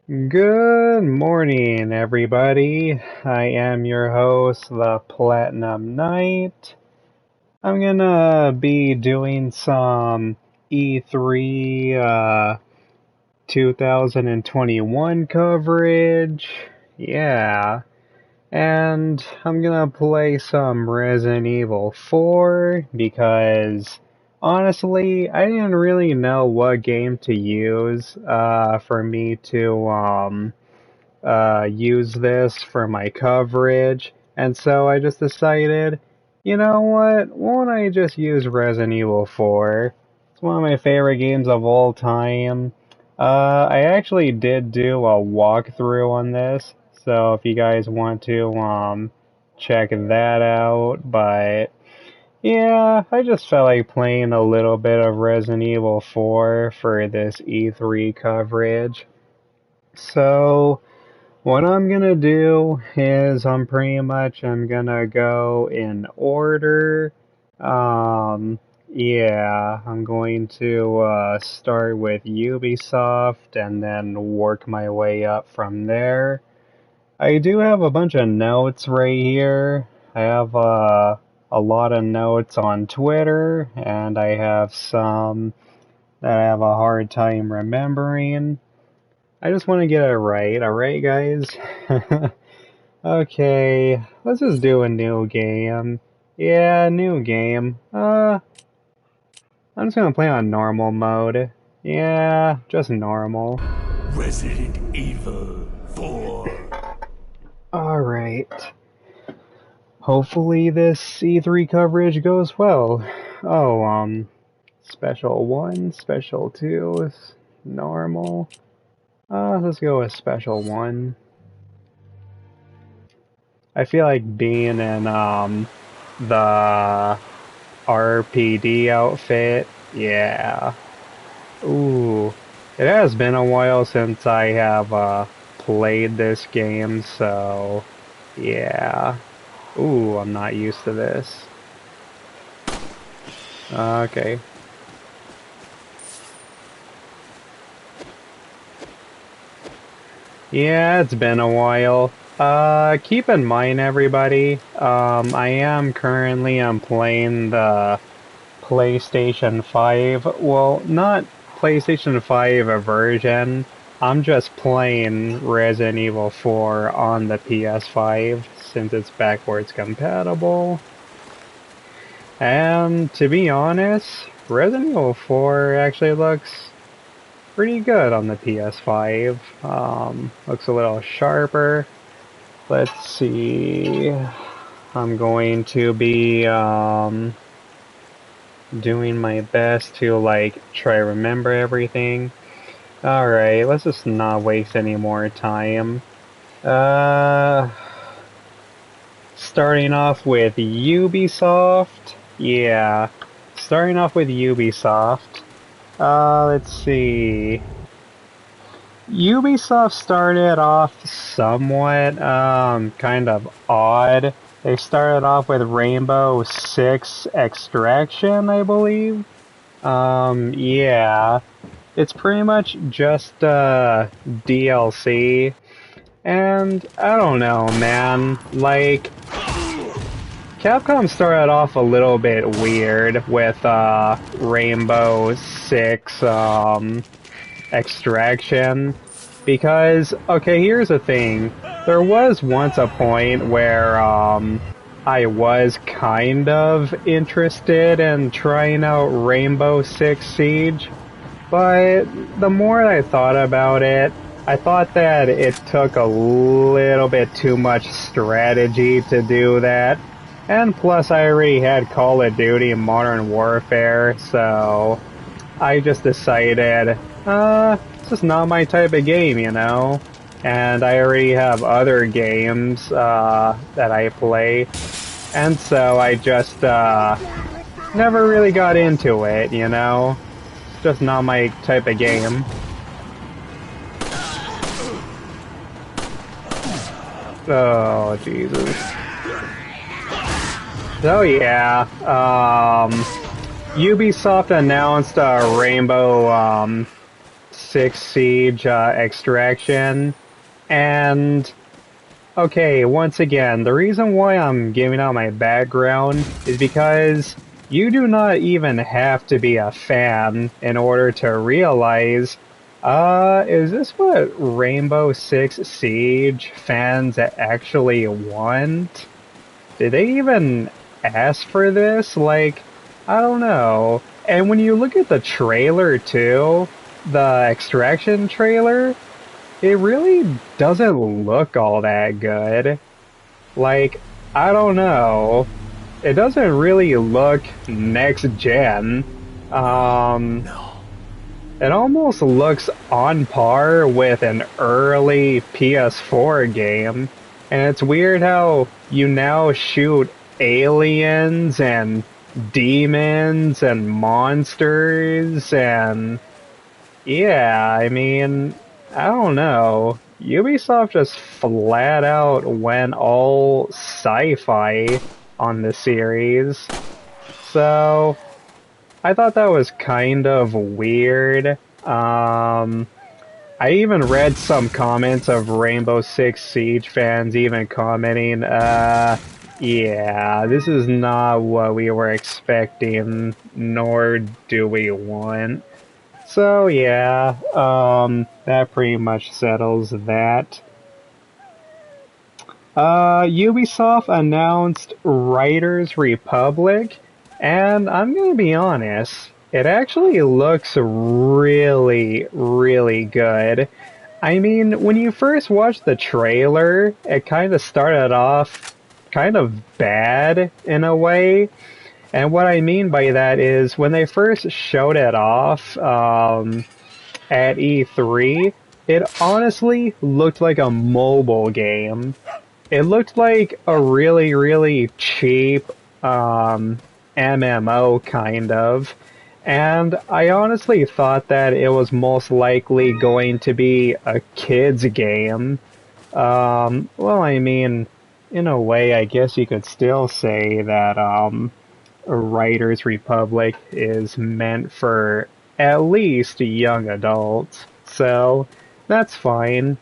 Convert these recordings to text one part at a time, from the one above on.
Good morning, everybody. I am your host, the Platinum Knight. I'm gonna be doing some E3 2021 coverage. Yeah. And I'm gonna play some Resident Evil 4 because honestly, I didn't really know what game to use for me to use this for my coverage, and so I just decided, you know what, won't I just use Resident Evil 4? It's one of my favorite games of all time. I actually did do a walkthrough on this, so if you guys want to check that out, but yeah, I just felt like playing a little bit of Resident Evil 4 for this E3 coverage. So, what I'm gonna do is I'm gonna go in order. Yeah, I'm going to start with Ubisoft and then work my way up from there. I do have a bunch of notes right here. I have a lot of notes on Twitter, and I have some that I have a hard time remembering. I just want to get it right, alright, guys? Okay, let's just do a new game. Yeah, new game. I'm just gonna play on normal mode. Yeah, just normal. Resident Evil 4. Alright. Hopefully this E3 coverage goes well. Oh, Special 1, Special 2, normal. Let's go with Special 1. I feel like being in, the RPD outfit. Yeah. Ooh. It has been a while since I have played this game, so yeah. Ooh, I'm not used to this. Okay. Yeah, it's been a while. Keep in mind, everybody, I am currently playing the PlayStation 5. Well, not PlayStation 5 version. I'm just playing Resident Evil 4 on the PS5 since it's backwards compatible. And to be honest, Resident Evil 4 actually looks pretty good on the PS5. Looks a little sharper. Let's see. I'm going to be doing my best to like try to remember everything. Alright, let's just not waste any more time. Uh, Starting off with Ubisoft. Yeah, starting off with Ubisoft. Let's see. Ubisoft started off somewhat, kind of odd. They started off with Rainbow Six Extraction, I believe. Yeah. It's pretty much just, DLC. And, I don't know, man. Like, Capcom started off a little bit weird with, Rainbow Six, Extraction. Because, okay, here's the thing. There was once a point where, I was kind of interested in trying out Rainbow Six Siege. But the more I thought about it, I thought that it took a little bit too much strategy to do that. And plus I already had Call of Duty Modern Warfare, so I just decided, it's just not my type of game, you know? And I already have other games, that I play. And so I just, never really got into it, you know? Just not my type of game. Oh, Jesus. So yeah, Ubisoft announced Rainbow Six Siege Extraction, and okay, once again, the reason why I'm giving out my background is because you do not even have to be a fan in order to realize, is this what Rainbow Six Siege fans actually want? Did they even ask for this? Like, I don't know. And when you look at the trailer too, the Extraction trailer, it really doesn't look all that good. Like, I don't know. It doesn't really look next gen. It almost looks on par with an early PS4 game. And it's weird how you now shoot aliens and demons and monsters and yeah, I mean, I don't know. Ubisoft just flat out went all sci-fi on the series. So, I thought that was kind of weird. I even read some comments of Rainbow Six Siege fans even commenting, yeah, this is not what we were expecting, nor do we want. So yeah, that pretty much settles that. Ubisoft announced Riders Republic, and I'm gonna be honest, it actually looks really, really good. I mean, when you first watched the trailer, it kind of started off kind of bad in a way. And what I mean by that is when they first showed it off at E3, it honestly looked like a mobile game. It looked like a really, really cheap MMO kind of. And I honestly thought that it was most likely going to be a kid's game. Well, I mean, in a way, I guess you could still say that Riders Republic is meant for at least young adults, so that's fine.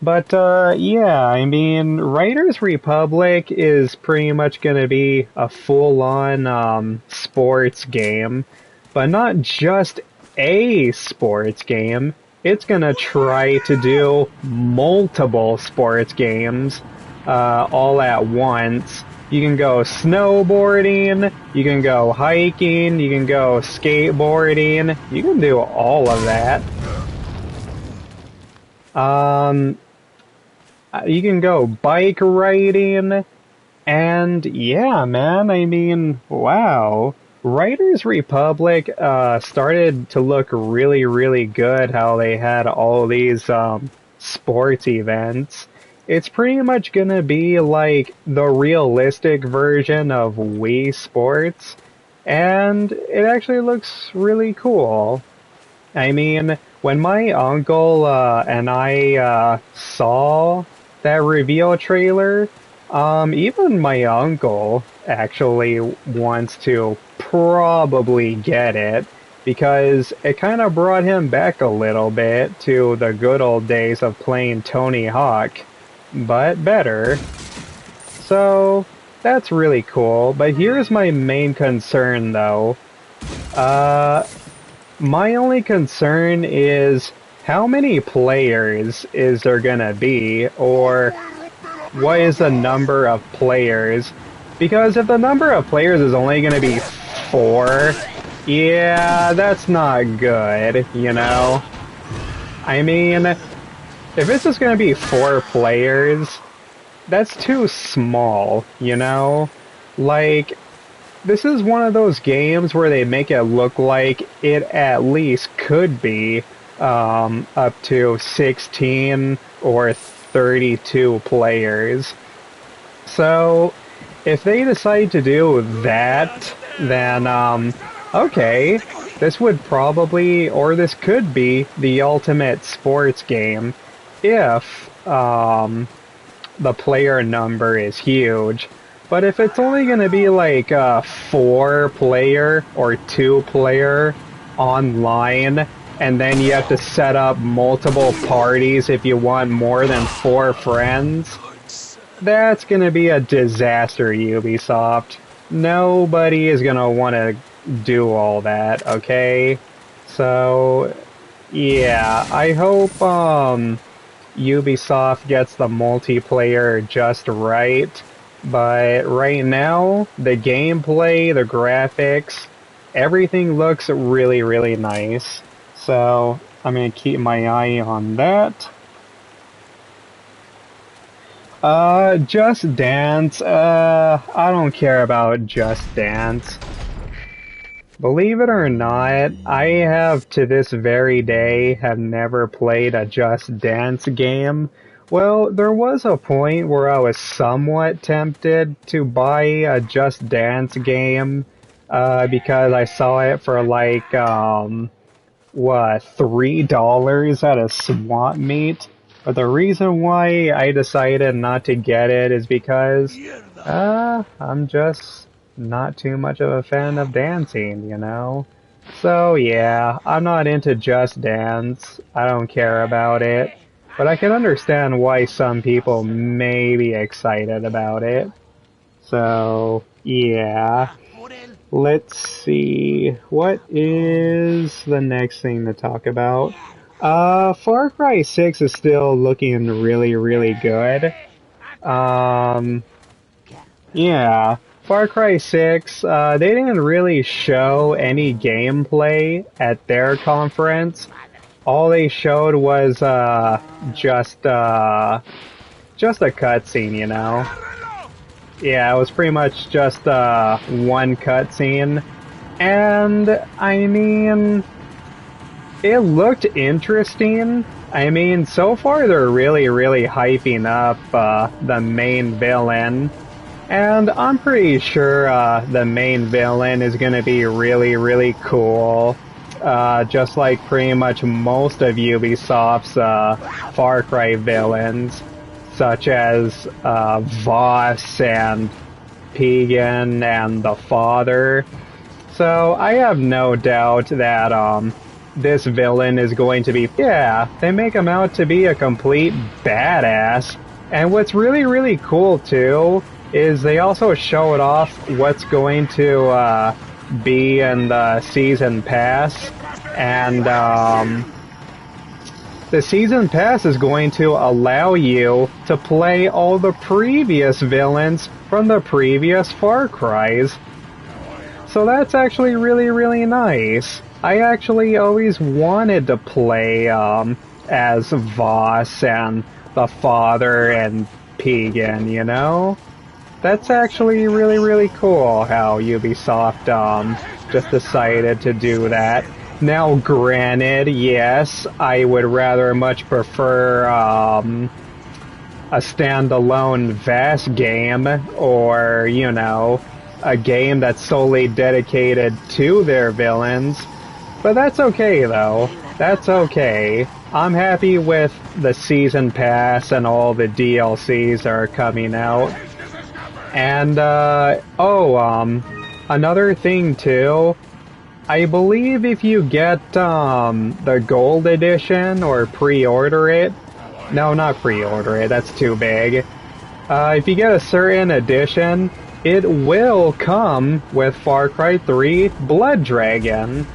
But yeah, I mean, Riders Republic is pretty much going to be a full-on sports game, but not just a sports game. It's going to try to do multiple sports games all at once. You can go snowboarding, you can go hiking, you can go skateboarding, you can do all of that. You can go bike riding, and yeah, man, I mean, wow. Riders Republic started to look really, really good how they had all these sports events. It's pretty much gonna be like the realistic version of Wii Sports, and it actually looks really cool. I mean, when my uncle and I saw that reveal trailer, even my uncle actually wants to probably get it because it kind of brought him back a little bit to the good old days of playing Tony Hawk, but better. So that's really cool. But here's my main concern though. My only concern is how many players is there gonna be, or what is the number of players? Because if the number of players is only gonna be 4, yeah, that's not good, you know? I mean, if it's just gonna be 4 players, that's too small, you know? Like, this is one of those games where they make it look like it at least could be up to 16 or 32 players. So, if they decide to do that, then, okay, this would probably, or this could be, the ultimate sports game if the player number is huge. But if it's only going to be like a 4-player or 2-player online, and then you have to set up multiple parties if you want more than 4 friends. That's gonna be a disaster, Ubisoft. Nobody is gonna want to do all that, okay? So, yeah, I hope Ubisoft gets the multiplayer just right. But right now, the gameplay, the graphics, everything looks really, really nice. So, I'm gonna keep my eye on that. Just Dance, I don't care about Just Dance. Believe it or not, I have to this very day have never played a Just Dance game. Well, there was a point where I was somewhat tempted to buy a Just Dance game, because I saw it for like, $3 at a swap meet. But the reason why I decided not to get it is because, I'm just not too much of a fan of dancing, you know? So yeah, I'm not into Just Dance. I don't care about it. But I can understand why some people may be excited about it. So, yeah. Let's see. What is the next thing to talk about? Far Cry 6 is still looking really, really good. Yeah. Far Cry 6, they didn't really show any gameplay at their conference. All they showed was, just a cutscene, you know? Yeah, it was pretty much just, one cutscene. And, I mean, it looked interesting. I mean, so far they're really, really hyping up, the main villain. And I'm pretty sure, the main villain is gonna be really, really cool. Just like pretty much most of Ubisoft's, Far Cry villains, such as, Voss and Pagan and the Father. So I have no doubt that, this villain is going to be, yeah, they make him out to be a complete badass. And what's really, really cool too, is they also showed off what's going to, be in the Season Pass. And, the Season Pass is going to allow you to play all the previous villains from the previous Far Cries. So that's actually really, really nice. I actually always wanted to play, as Voss and the Father and Pagan, you know? That's actually really, really cool how Ubisoft, just decided to do that. Now, granted, yes, I would rather much prefer, a standalone vast game, or, you know, a game that's solely dedicated to their villains. But that's okay, though. That's okay. I'm happy with the Season Pass and all the DLCs that are coming out. And, another thing, too. I believe if you get, the Gold Edition, or pre-order it... No, not pre-order it, that's too big. If you get a certain edition, it will come with Far Cry 3 Blood Dragon.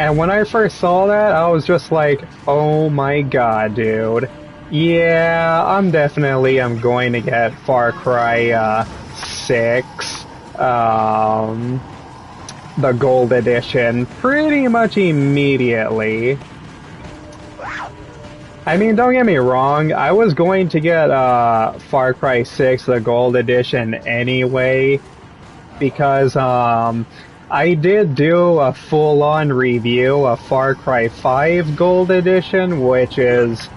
And when I first saw that, I was just like, oh my god, dude. Yeah, I'm going to get Far Cry, 6, the Gold Edition, pretty much immediately. I mean, don't get me wrong, I was going to get, Far Cry 6, the Gold Edition anyway, because, I did do a full-on review of Far Cry 5 Gold Edition, which is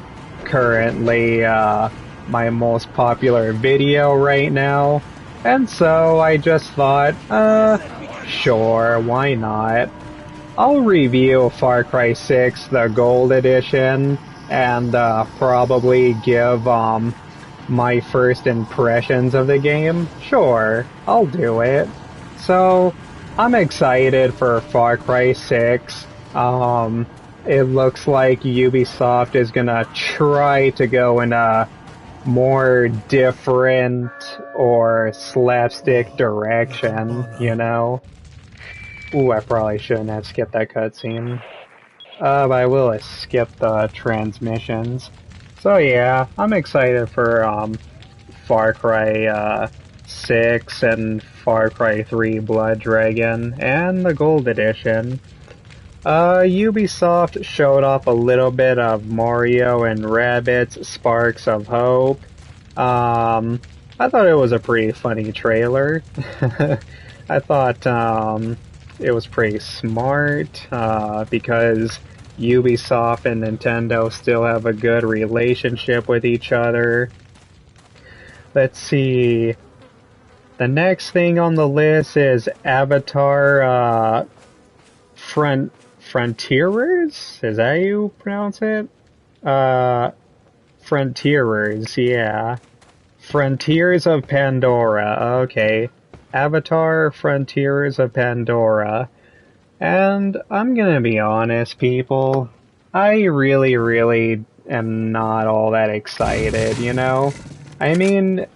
currently, my most popular video right now, and so I just thought, sure, why not? I'll review Far Cry 6, the Gold Edition, and, probably give, my first impressions of the game. Sure, I'll do it. So, I'm excited for Far Cry 6, and it looks like Ubisoft is gonna try to go in a more different or slapstick direction, you know? Ooh, I probably shouldn't have skipped that cutscene. But I will skip the transmissions. So yeah, I'm excited for Far Cry 6 and Far Cry 3 Blood Dragon and the Gold Edition. Ubisoft showed off a little bit of Mario and Rabbids Sparks of Hope. I thought it was a pretty funny trailer. I thought it was pretty smart because Ubisoft and Nintendo still have a good relationship with each other. Let's see. The next thing on the list is Avatar Frontierers? Is that how you pronounce it? Frontierers, yeah. Frontiers of Pandora, okay. Avatar Frontiers of Pandora. And I'm gonna be honest, people. I really am not all that excited, you know? I mean,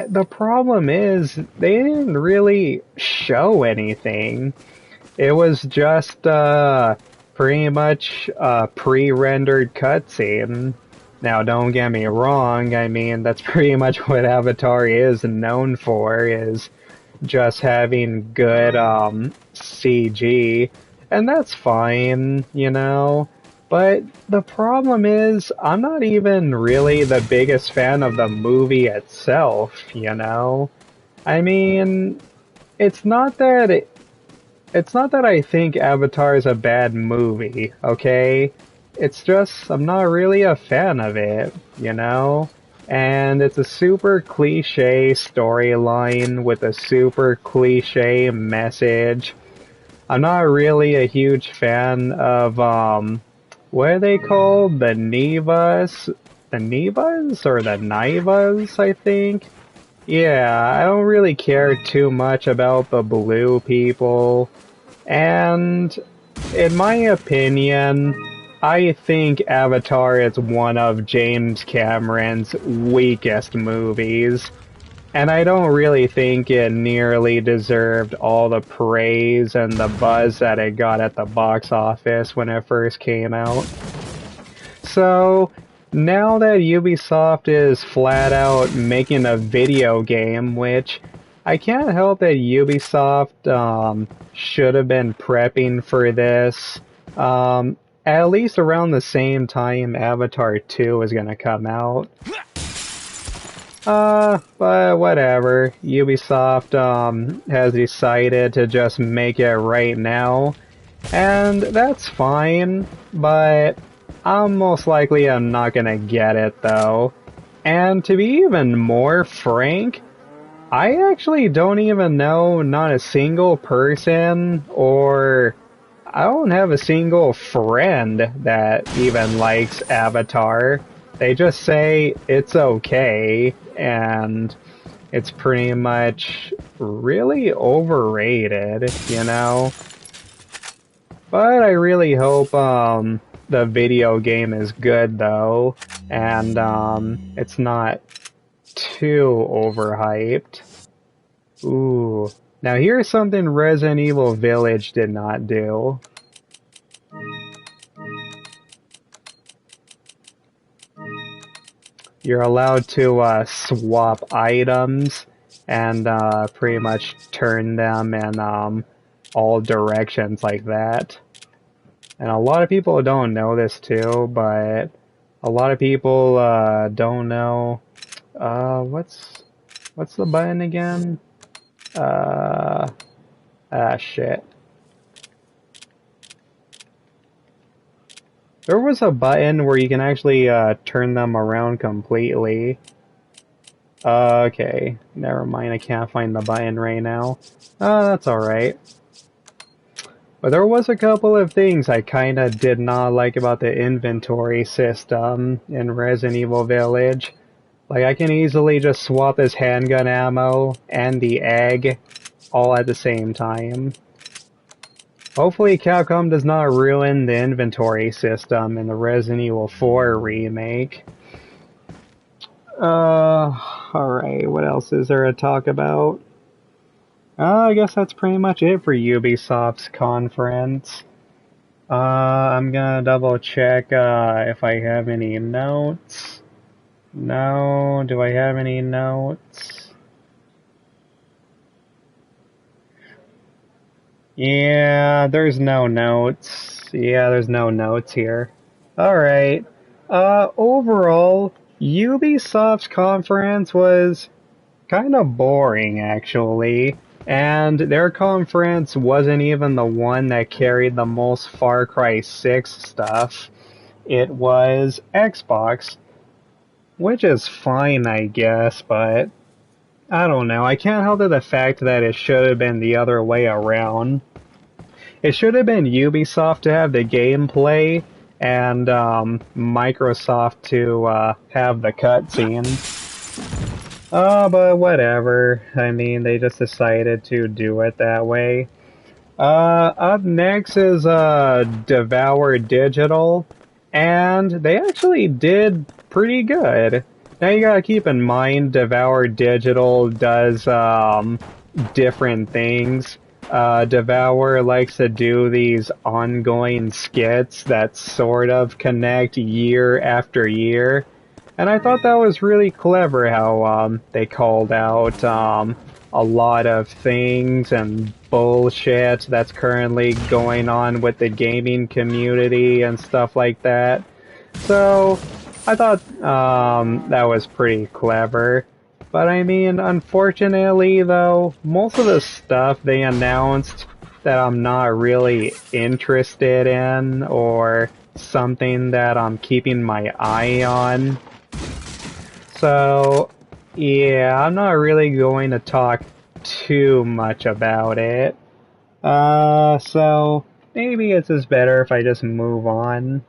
the problem is, they didn't really show anything. It was just, pretty much a pre-rendered cutscene. Now, don't get me wrong, I mean, that's pretty much what Avatar is known for, is just having good, CG. And that's fine, you know? But the problem is, I'm not even really the biggest fan of the movie itself, you know? I mean, it's not that I think Avatar is a bad movie, okay? It's just, I'm not really a fan of it, you know? And it's a super cliche storyline with a super cliche message. I'm not really a huge fan of, what are they called? The Nevas? The Nevas? Or the Naivas, I think? Yeah, I don't really care too much about the blue people. And, in my opinion, I think Avatar is one of James Cameron's weakest movies. And I don't really think it nearly deserved all the praise and the buzz that it got at the box office when it first came out. So, now that Ubisoft is flat out making a video game, which I can't help that Ubisoft should have been prepping for this, at least around the same time Avatar 2 is gonna come out. But whatever. Ubisoft, has decided to just make it right now. And that's fine, but I'm most likely I'm not gonna get it though. And to be even more frank, I actually don't even know not a single person, or I don't have a single friend that even likes Avatar. They just say it's okay, and it's pretty much really overrated, you know? But I really hope, the video game is good, though, and, it's not too overhyped. Ooh. Now here's something Resident Evil Village did not do. You're allowed to swap items and pretty much turn them in all directions like that. And a lot of people don't know this too, but a lot of people don't know what's the button again? Shit. There was a button where you can actually turn them around completely. Okay, never mind, I can't find the button right now. That's alright. But there was a couple of things I kinda did not like about the inventory system in Resident Evil Village. Like, I can easily just swap this handgun ammo and the egg all at the same time. Hopefully Capcom does not ruin the inventory system in the Resident Evil 4 remake. Alright, what else is there to talk about? I guess that's pretty much it for Ubisoft's conference. I'm gonna double check if I have any notes. No, do I have any notes? Yeah, there's no notes. Yeah, there's no notes here. Alright. Overall, Ubisoft's conference was kind of boring, actually. And their conference wasn't even the one that carried the most Far Cry 6 stuff. It was Xbox, which is fine, I guess, but I don't know. I can't help the fact that it should have been the other way around. It should have been Ubisoft to have the gameplay and Microsoft to have the cutscenes. But whatever. I mean, they just decided to do it that way. Up next is Devour Digital, and they actually did pretty good. Now you gotta keep in mind, Devour Digital does different things. Devour likes to do these ongoing skits that sort of connect year after year. And I thought that was really clever how they called out a lot of things and bullshit that's currently going on with the gaming community and stuff like that. So I thought that was pretty clever. But I mean, unfortunately though, most of the stuff they announced that I'm not really interested in or something that I'm keeping my eye on. So, yeah, I'm not really going to talk too much about it. So maybe it's just better if I just move on.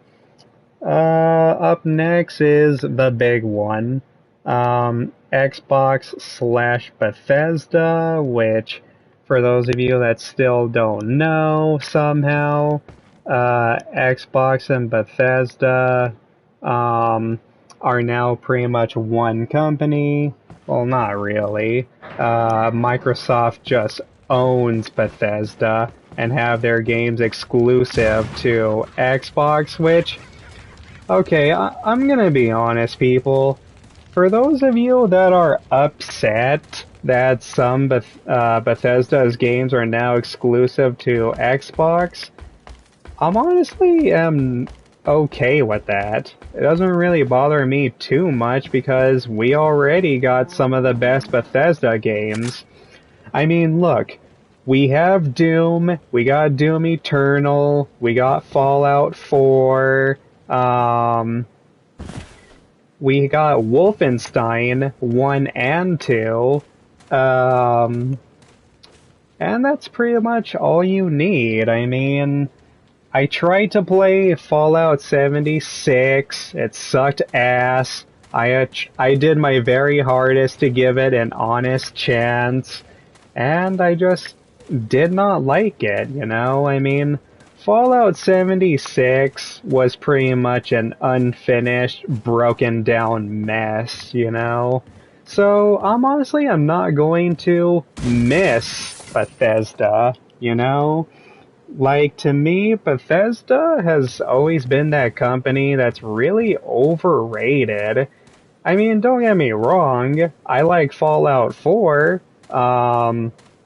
Up next is the big one. Xbox/Bethesda, which, for those of you that still don't know, somehow, Xbox and Bethesda, are now pretty much one company. Well, not really. Microsoft just owns Bethesda and have their games exclusive to Xbox, which, okay, I'm gonna be honest, people. For those of you that are upset that some Bethesda's games are now exclusive to Xbox, I'm honestly okay with that. It doesn't really bother me too much because we already got some of the best Bethesda games. I mean, look, we have Doom, we got Doom Eternal, we got Fallout 4, we got Wolfenstein 1 and 2, and that's pretty much all you need. I mean, I tried to play Fallout 76, it sucked ass. I did my very hardest to give it an honest chance, and I just did not like it, you know? I mean, Fallout 76 was pretty much an unfinished, broken down mess, you know? So, I'm not going to miss Bethesda, you know? Like, to me, Bethesda has always been that company that's really overrated. I mean, don't get me wrong, I like Fallout 4,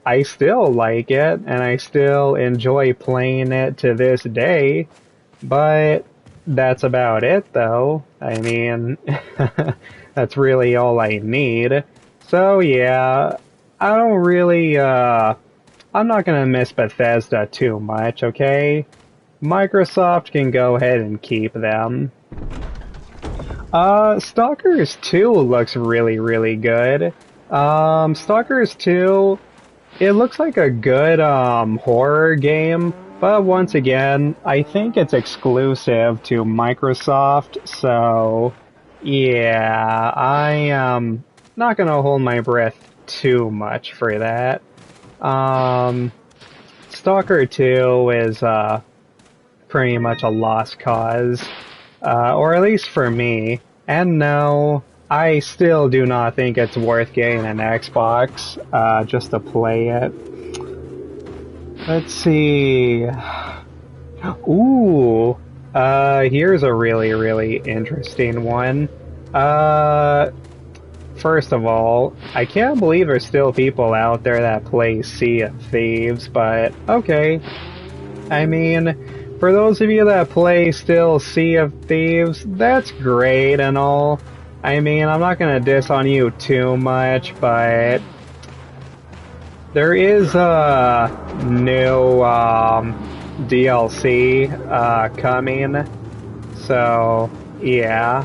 I still like it, and I still enjoy playing it to this day, but that's about it, though. I mean, that's really all I need. So, yeah, I don't really, I'm not gonna miss Bethesda too much, okay? Microsoft can go ahead and keep them. Stalkers 2 looks really, really good. Stalkers 2, it looks like a good, horror game, but once again, I think it's exclusive to Microsoft, so, yeah, I am not gonna hold my breath too much for that. Stalker 2 is pretty much a lost cause, or at least for me. And no, I still do not think it's worth getting an Xbox just to play it. Let's see. Ooh, here's a really, really interesting one. First of all, I can't believe there's still people out there that play Sea of Thieves, but okay. I mean, for those of you that play still Sea of Thieves, that's great and all. I mean, I'm not gonna diss on you too much, but there is a new DLC coming, so yeah.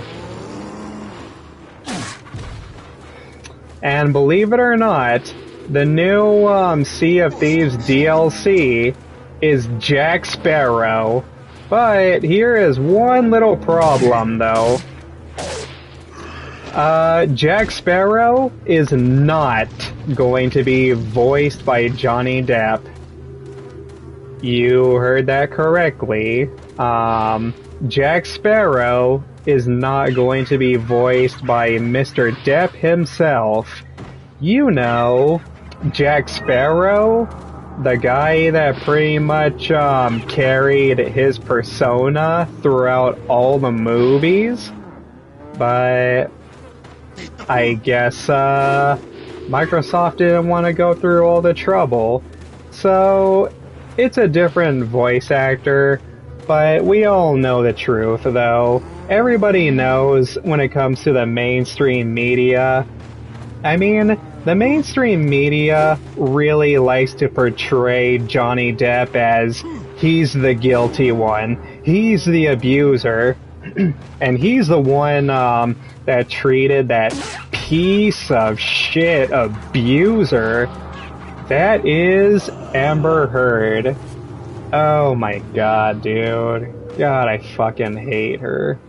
And believe it or not, the new Sea of Thieves DLC is Jack Sparrow. But here is one little problem though. Jack Sparrow is not going to be voiced by Johnny Depp. You heard that correctly. Jack Sparrow is not going to be voiced by Mr. Depp himself. You know, Jack Sparrow, the guy that pretty much carried his persona throughout all the movies. But I guess Microsoft didn't want to go through all the trouble, so it's a different voice actor. But we all know the truth, though. Everybody knows when it comes to the mainstream media. I mean, the mainstream media really likes to portray Johnny Depp as he's the guilty one, he's the abuser, and he's the one that treated that piece of shit abuser. That is Amber Heard. Oh my god, dude. God, I fucking hate her.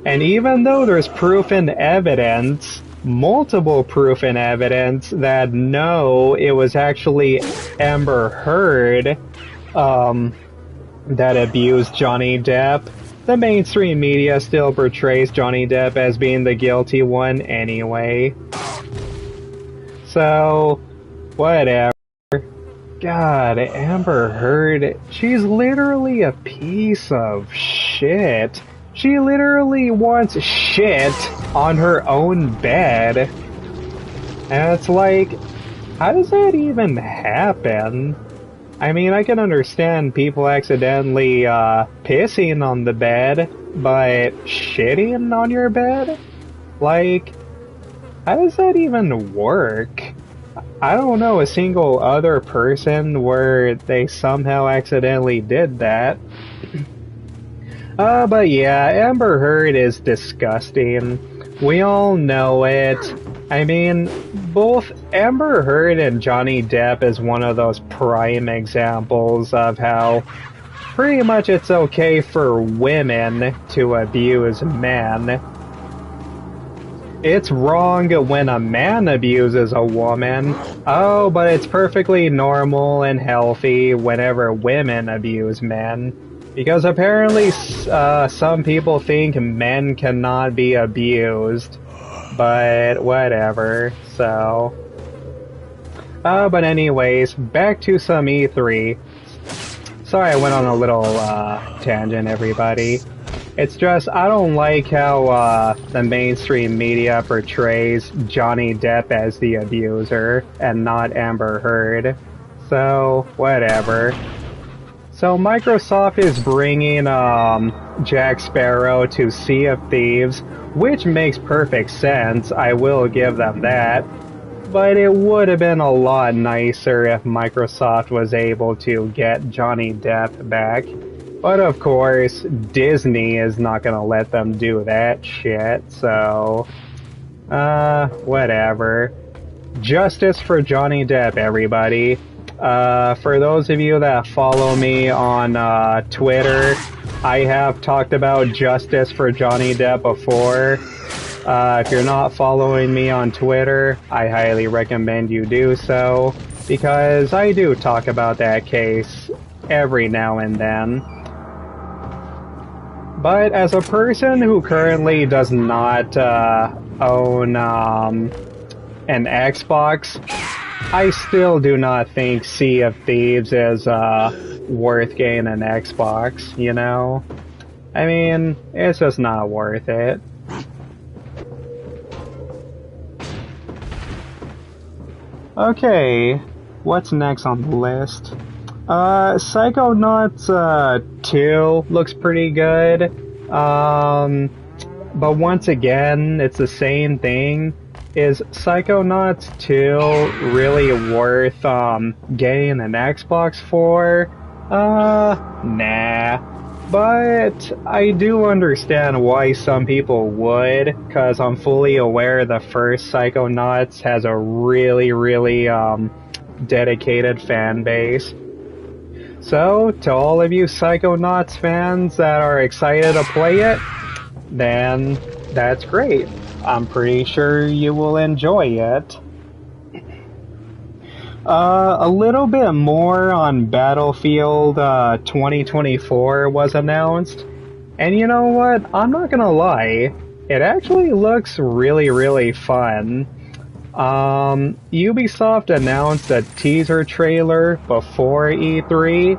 And even though there's proof and evidence, multiple proof and evidence, that no, it was actually Amber Heard that abused Johnny Depp, the mainstream media still portrays Johnny Depp as being the guilty one anyway. So, whatever. God, Amber Heard, she's literally a piece of shit. She literally wants shit on her own bed. And it's like, how does that even happen? I mean, I can understand people accidentally pissing on the bed, but shitting on your bed? Like, how does that even work? I don't know a single other person where they somehow accidentally did that. But yeah, Amber Heard is disgusting. We all know it. I mean, both Amber Heard and Johnny Depp is one of those prime examples of how pretty much it's okay for women to abuse men. It's wrong when a man abuses a woman. Oh, but it's perfectly normal and healthy whenever women abuse men. Because apparently some people think men cannot be abused. But whatever, so. But anyways, back to some E3. Sorry I went on a little tangent, everybody. It's just, I don't like how the mainstream media portrays Johnny Depp as the abuser and not Amber Heard. So, whatever. So Microsoft is bringing Jack Sparrow to Sea of Thieves, which makes perfect sense, I will give them that. But it would have been a lot nicer if Microsoft was able to get Johnny Depp back. But of course, Disney is not gonna let them do that shit, so... whatever. Justice for Johnny Depp, everybody. For those of you that follow me on Twitter, I have talked about justice for Johnny Depp before. If you're not following me on Twitter, I highly recommend you do so, because I do talk about that case every now and then. But as a person who currently does not own an Xbox, I still do not think Sea of Thieves is worth getting an Xbox, you know? I mean, it's just not worth it. Okay, what's next on the list? Psychonauts 2 looks pretty good. But once again, it's the same thing. Is Psychonauts 2 really worth getting an Xbox for? Nah. But I do understand why some people would, because I'm fully aware the first Psychonauts has a really dedicated fan base. So, to all of you Psychonauts fans that are excited to play it, then that's great. I'm pretty sure you will enjoy it. A little bit more on Battlefield 2024 was announced. And you know what? I'm not gonna lie. It actually looks really fun. Ubisoft announced a teaser trailer before E3.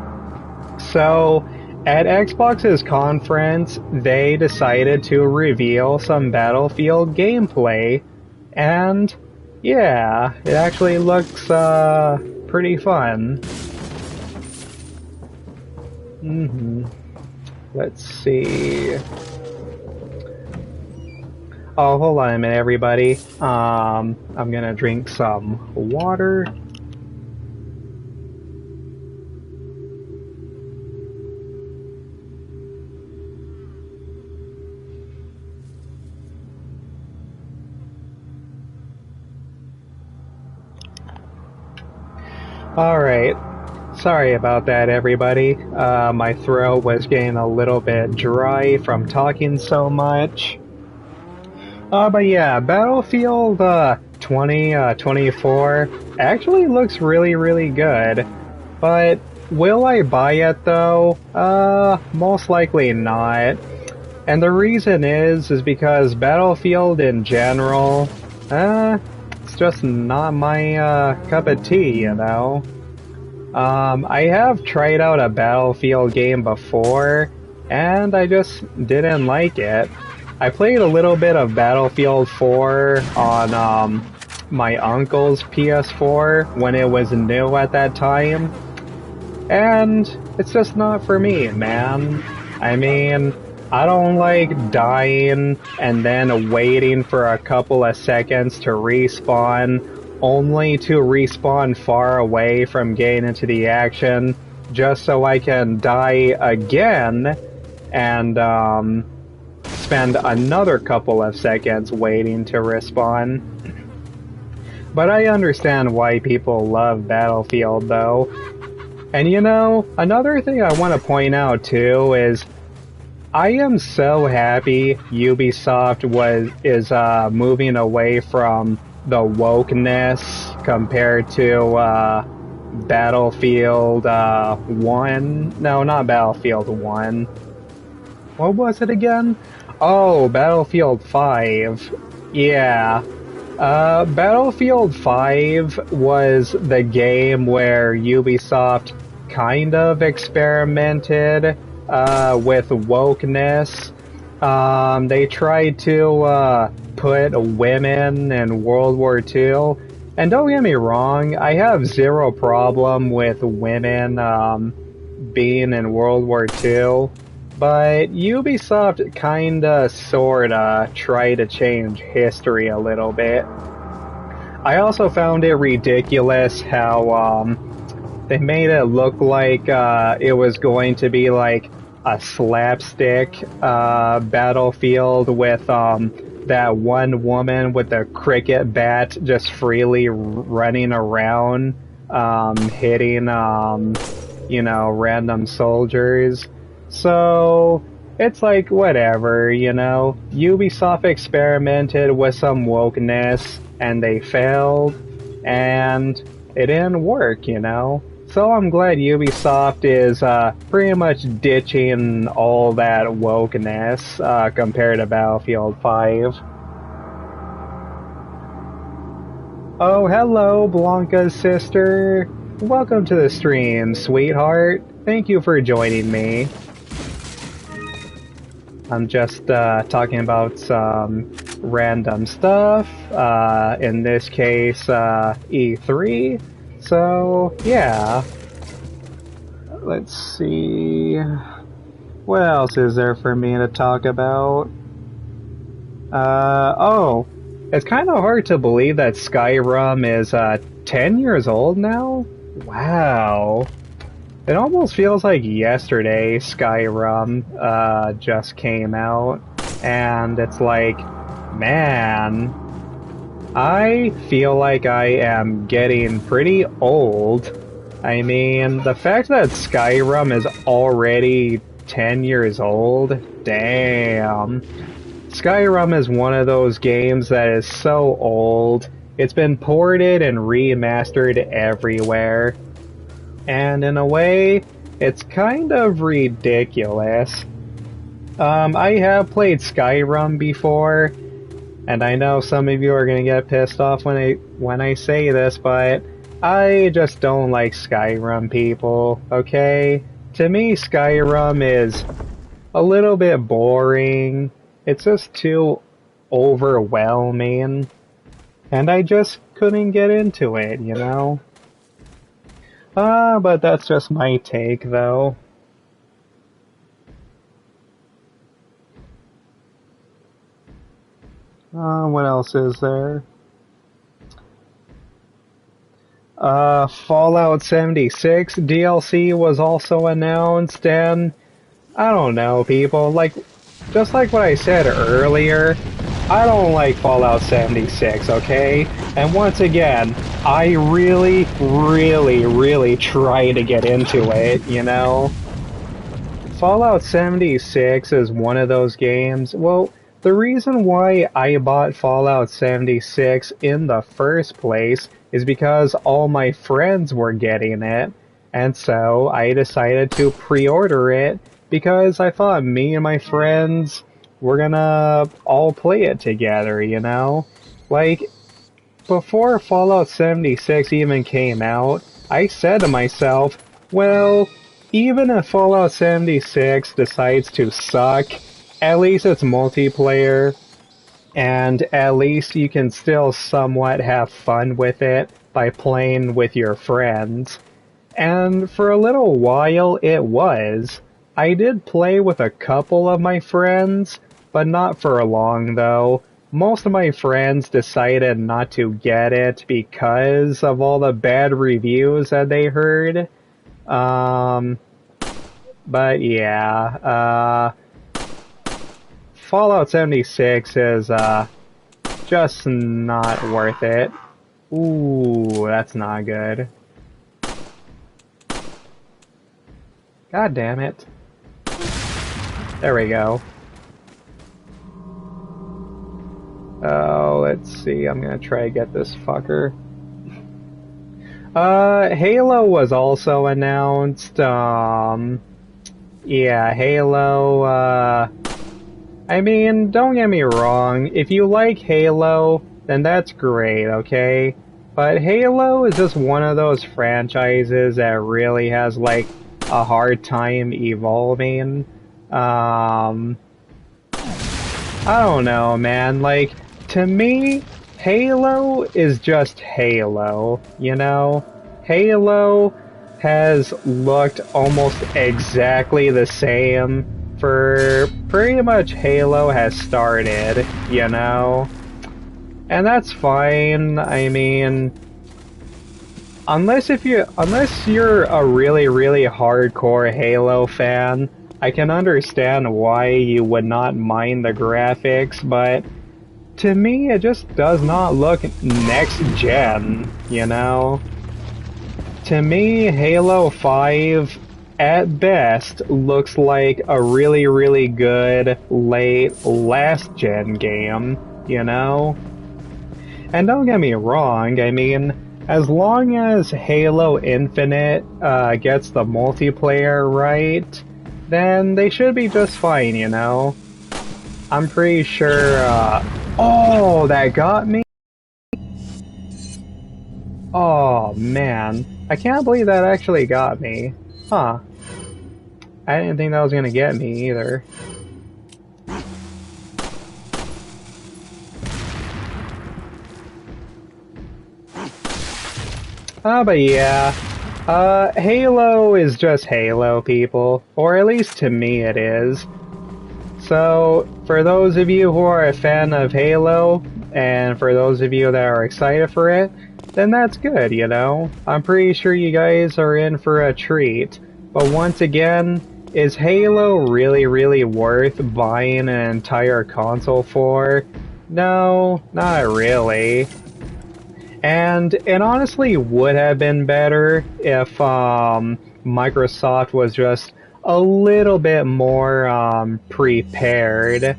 So, at Xbox's conference, they decided to reveal some Battlefield gameplay. And yeah, it actually looks pretty fun. Let's see. Oh, hold on a minute, everybody. I'm gonna drink some water. Alright. Sorry about that, everybody. My throat was getting a little bit dry from talking so much. But yeah, Battlefield 2024 actually looks really good. But will I buy it though? Most likely not. And the reason is because Battlefield in general, it's just not my cup of tea, you know? I have tried out a Battlefield game before, and I just didn't like it. I played a little bit of Battlefield 4 on my uncle's PS4 when it was new at that time, and it's just not for me, man. I mean, I don't like dying and then waiting for a couple of seconds to respawn, only to respawn far away from getting into the action, just so I can die again and spend another couple of seconds waiting to respawn. But I understand why people love Battlefield though. And you know, another thing I want to point out too is I am so happy Ubisoft is moving away from the wokeness compared to Battlefield 1. No, not Battlefield 1. What was it again? Oh, Battlefield 5. Yeah. Battlefield 5 was the game where Ubisoft kind of experimented with wokeness. They tried to put women in World War II. And don't get me wrong, I have zero problem with women being in World War II. But Ubisoft kinda, sorta, tried to change history a little bit. I also found it ridiculous how they made it look like it was going to be like a slapstick Battlefield with that one woman with the cricket bat just freely running around, hitting, you know, random soldiers. So, it's like, whatever, you know? Ubisoft experimented with some wokeness, and they failed, and it didn't work, you know? So I'm glad Ubisoft is pretty much ditching all that wokeness compared to Battlefield 5. Oh, hello, Blanca's sister. Welcome to the stream, sweetheart. Thank you for joining me. I'm just talking about some random stuff, in this case, E3. So, yeah. Let's see. What else is there for me to talk about? Oh. It's kind of hard to believe that Skyrim is 10 years old now? Wow. It almost feels like yesterday Skyrim just came out, and it's like, man, I feel like I am getting pretty old. I mean, the fact that Skyrim is already 10 years old, damn. Skyrim is one of those games that is so old. It's been ported and remastered everywhere. And in a way, it's kind of ridiculous. I have played Skyrim before, and I know some of you are gonna get pissed off when I say this, but I just don't like Skyrim, people, okay? To me, Skyrim is a little bit boring. It's just too overwhelming, and I just couldn't get into it, you know? But that's just my take, though. What else is there? Fallout 76 DLC was also announced, and I don't know, people, like, just like what I said earlier, I don't like Fallout 76, okay? And once again, I really, really, really try to get into it, you know? Fallout 76 is one of those games. Well, the reason why I bought Fallout 76 in the first place is because all my friends were getting it, and so I decided to pre-order it because I thought me and my friends were gonna all play it together, you know? Like, before Fallout 76 even came out, I said to myself, well, even if Fallout 76 decides to suck, at least it's multiplayer, and at least you can still somewhat have fun with it by playing with your friends. And for a little while it was. I did play with a couple of my friends, but not for long though. Most of my friends decided not to get it because of all the bad reviews that they heard. But yeah, Fallout 76 is, just not worth it. Ooh, that's not good. God damn it. There we go. Oh, let's see, I'm gonna try to get this fucker. Halo was also announced, yeah, Halo, I mean, don't get me wrong, if you like Halo, then that's great, okay? But Halo is just one of those franchises that really has, like, a hard time evolving. I don't know, man, like, to me, Halo is just Halo, you know? Halo has looked almost exactly the same for pretty much Halo has started, you know? And that's fine, I mean, unless you're a really, really hardcore Halo fan, I can understand why you would not mind the graphics, but to me, it just does not look next gen, you know? To me, Halo 5 at best, looks like a really, really good late last-gen game, you know? And don't get me wrong, I mean, as long as Halo Infinite gets the multiplayer right, then they should be just fine, you know? I'm pretty sure, oh, that got me? Oh, man. I can't believe that actually got me. Huh. I didn't think that was gonna get me either. But yeah. Halo is just Halo, people. Or at least to me it is. So, for those of you who are a fan of Halo, and for those of you that are excited for it, then that's good, you know? I'm pretty sure you guys are in for a treat. But once again, is Halo really, really worth buying an entire console for? No, not really. And it honestly would have been better if Microsoft was just a little bit more prepared.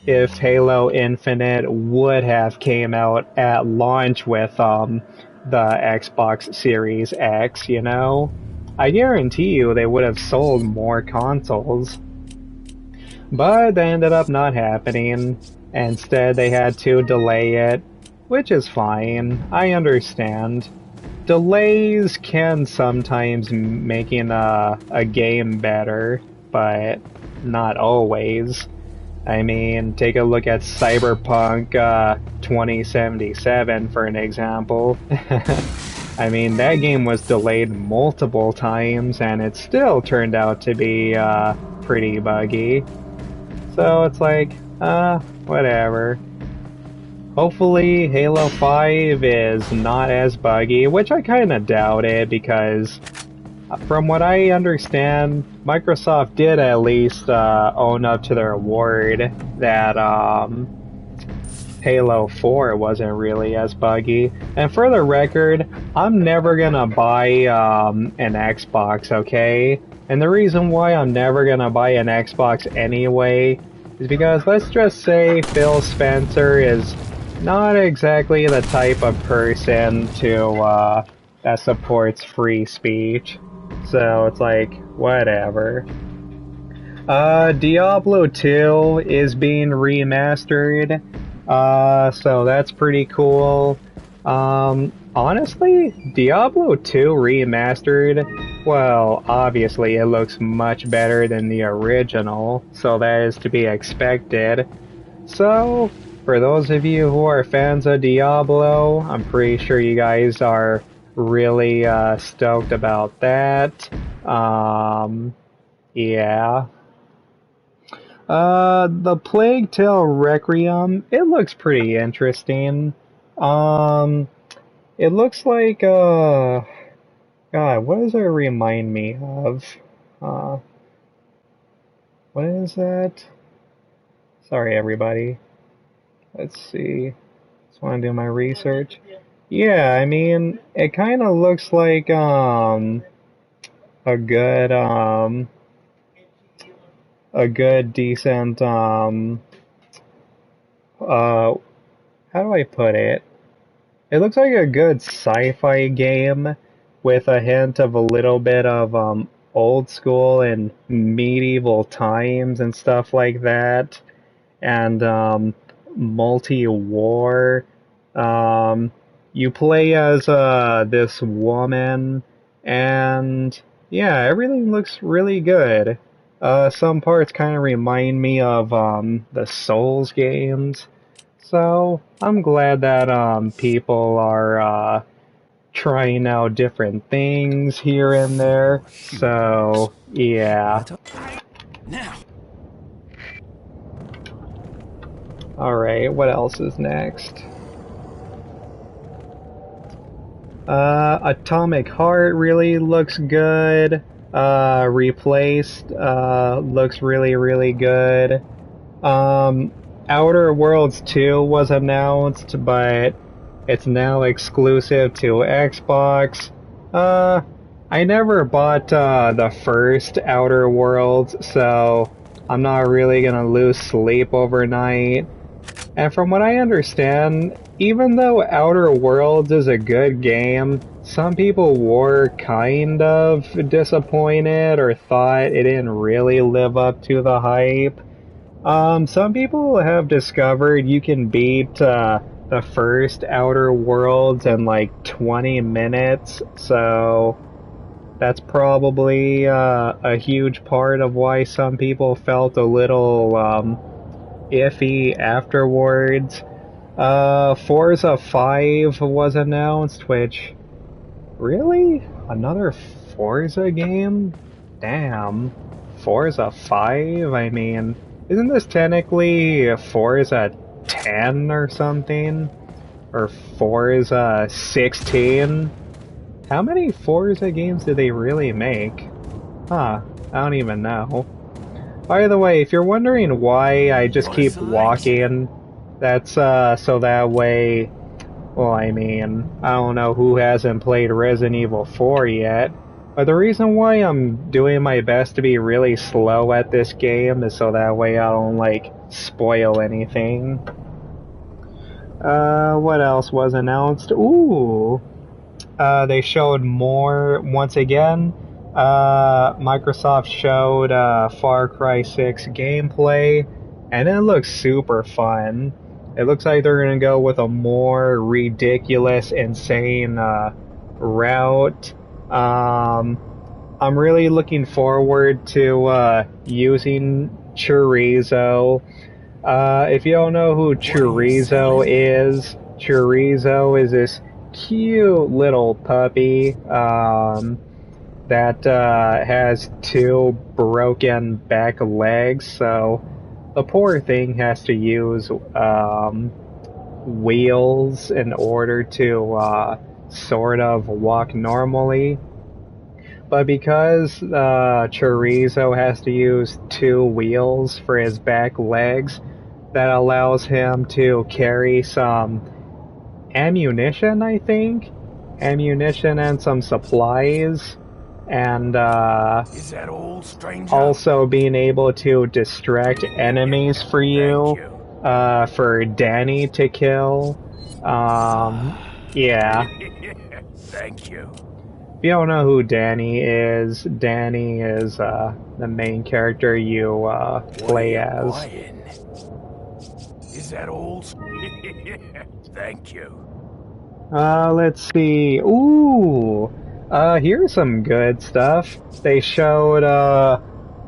If Halo Infinite would have came out at launch with the Xbox Series X, you know? I guarantee you they would have sold more consoles. But that ended up not happening. Instead, they had to delay it, which is fine. I understand. Delays can sometimes making a game better, but not always. I mean, take a look at Cyberpunk 2077 for an example. I mean, that game was delayed multiple times and it still turned out to be pretty buggy. So it's like, whatever. Hopefully Halo 5 is not as buggy, which I kinda doubt it because from what I understand, Microsoft did at least own up to their word that Halo 4 wasn't really as buggy. And for the record, I'm never gonna buy an Xbox, okay? And the reason why I'm never gonna buy an Xbox anyway is because let's just say Phil Spencer is not exactly the type of person to that supports free speech. So it's like, whatever. Diablo 2 is being remastered. So that's pretty cool. Honestly, Diablo 2 remastered, well, obviously it looks much better than the original, so that is to be expected. So, for those of you who are fans of Diablo, I'm pretty sure you guys are really stoked about that. Yeah. The Plague Tale Requiem, it looks pretty interesting. It looks like, God, what does it remind me of? What is that? Sorry, everybody. Let's see. Just want to do my research. Yeah, I mean, it kind of looks like, a good, decent, how do I put it? It looks like a good sci-fi game with a hint of a little bit of, old school and medieval times and stuff like that. And, multi-war. You play as, this woman, and yeah, everything looks really good. Some parts kind of remind me of, the Souls games. So, I'm glad that, people are, trying out different things here and there. So, yeah. Now. Alright, what else is next? Atomic Heart really looks good. Replaced, looks really, really good. Outer Worlds 2 was announced, but it's now exclusive to Xbox. I I never bought the first Outer Worlds, so I'm not really gonna lose sleep overnight. And from what I understand, even though Outer Worlds is a good game, some people were kind of disappointed or thought it didn't really live up to the hype. Some people have discovered you can beat the first Outer Worlds in like 20 minutes, so that's probably a huge part of why some people felt a little iffy afterwards. Forza 5 was announced, which, really? Another Forza game? Damn. Forza 5? I mean, isn't this technically Forza 10 or something? Or Forza 16? How many Forza games did they really make? Huh, I don't even know. By the way, if you're wondering why I just keep walking, that's so that way, well, I mean, I don't know who hasn't played Resident Evil 4 yet, but the reason why I'm doing my best to be really slow at this game is so that way I don't, like, spoil anything. What else was announced? Ooh! They showed more, once again. Microsoft showed Far Cry 6 gameplay, and it looks super fun. It looks like they're going to go with a more ridiculous, insane route. I'm really looking forward to using Chorizo. If you don't know who Chorizo is this cute little puppy that has two broken back legs, so the poor thing has to use wheels in order to sort of walk normally. But because Chorizo has to use two wheels for his back legs, that allows him to carry some ammunition, I think? Ammunition and some supplies. And Is that all, stranger? also being able to distract enemies for you, for Danny to kill. Yeah. Thank you. If you don't know who Danny is the main character you play as. Is that all? Thank you. Let's see. Ooh! Here's some good stuff. They showed,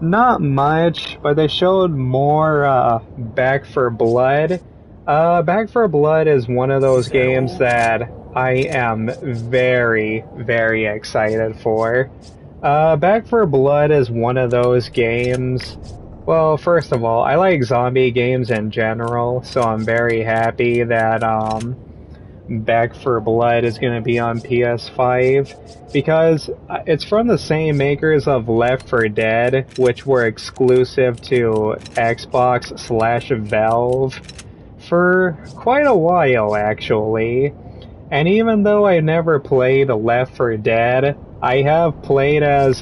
not much, but they showed more, Back for Blood. Back for Blood is one of those games that I am very, very excited for. Back for Blood is one of those games. Well, first of all, I like zombie games in general, so I'm very happy that, Back for Blood is going to be on PS5, because it's from the same makers of Left 4 Dead, which were exclusive to Xbox/Valve for quite a while, actually. And even though I never played Left 4 Dead, I have played as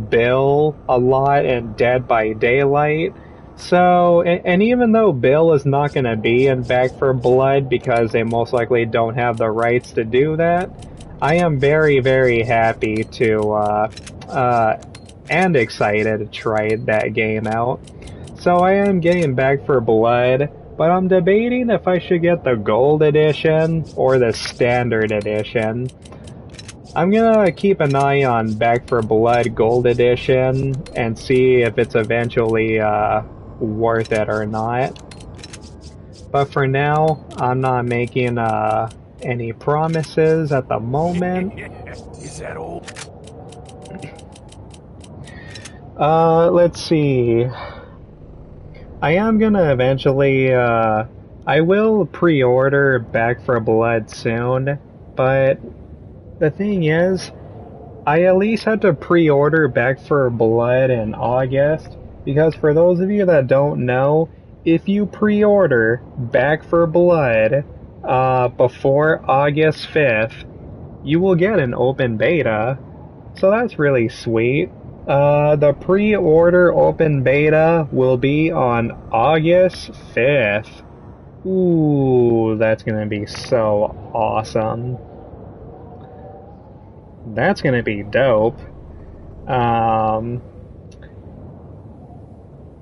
Bill a lot in Dead by Daylight. So, and even though Bill is not going to be in Back for Blood because they most likely don't have the rights to do that, I am very, very happy to, and excited to try that game out. So I am getting Back for Blood, but I'm debating if I should get the Gold Edition or the Standard Edition. I'm gonna keep an eye on Back for Blood Gold Edition and see if it's eventually, worth it or not. But for now, I'm not making any promises at the moment. Is that all? Let's see. I am gonna eventually, I will pre-order Back for Blood soon, but the thing is, I at least had to pre-order Back for Blood in August, because for those of you that don't know, if you pre-order Back for Blood before August 5th, you will get an open beta. So that's really sweet. The pre-order open beta will be on August 5th. Ooh, that's gonna be so awesome. That's gonna be dope. Um,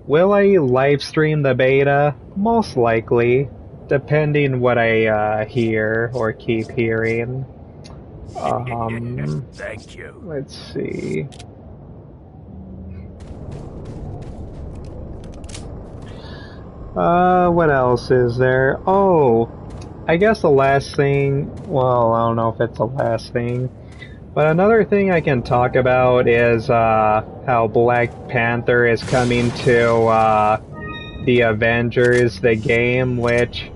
will I live stream the beta? Most likely, depending what I hear or keep hearing. Thank you. Let's see. What else is there? Oh, I guess the last thing, well, I don't know if it's the last thing, but another thing I can talk about is, how Black Panther is coming to, the Avengers, the game, which,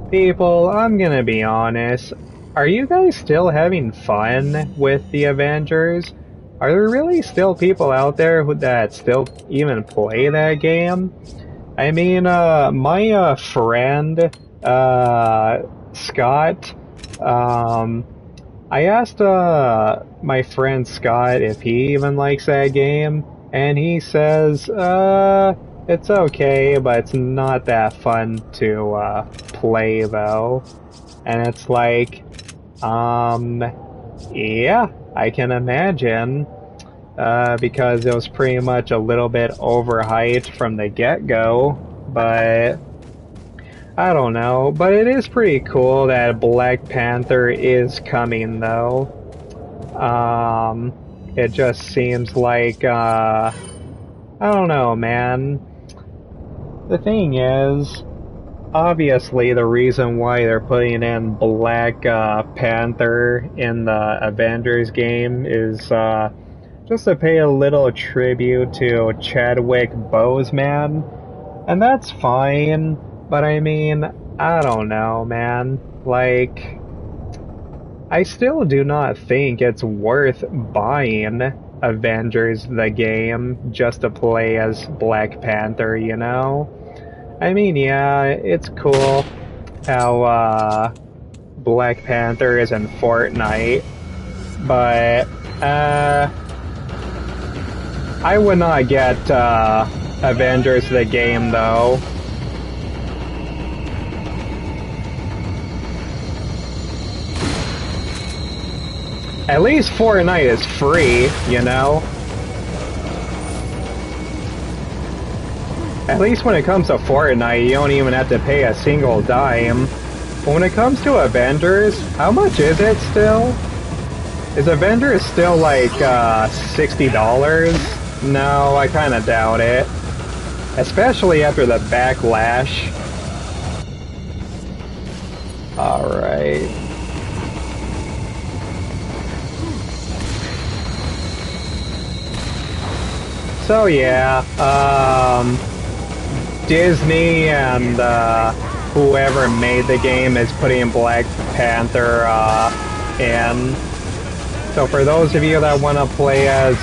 people, I'm gonna be honest, are you guys still having fun with the Avengers? Are there really still people out there that still even play that game? I mean, my friend, Scott, I asked, my friend Scott if he even likes that game, and he says, it's okay, but it's not that fun to, play, though. And it's like, yeah, I can imagine. Because it was pretty much a little bit overhyped from the get-go, but I don't know. But it is pretty cool that Black Panther is coming, though. It just seems like, I don't know, man. The thing is, obviously the reason why they're putting in Black Panther in the Avengers game is, just to pay a little tribute to Chadwick Boseman. And that's fine, but I mean, I don't know, man. Like, I still do not think it's worth buying Avengers the game just to play as Black Panther, you know? I mean, yeah, it's cool how, Black Panther is in Fortnite, but, I would not get, Avengers the game, though. At least Fortnite is free, you know? At least when it comes to Fortnite, you don't even have to pay a single dime. But when it comes to Avengers, how much is it still? Is Avengers still like, $60? No, I kinda doubt it. Especially after the backlash. Alright. So yeah, Disney and, whoever made the game is putting Black Panther, in. So for those of you that want to play as,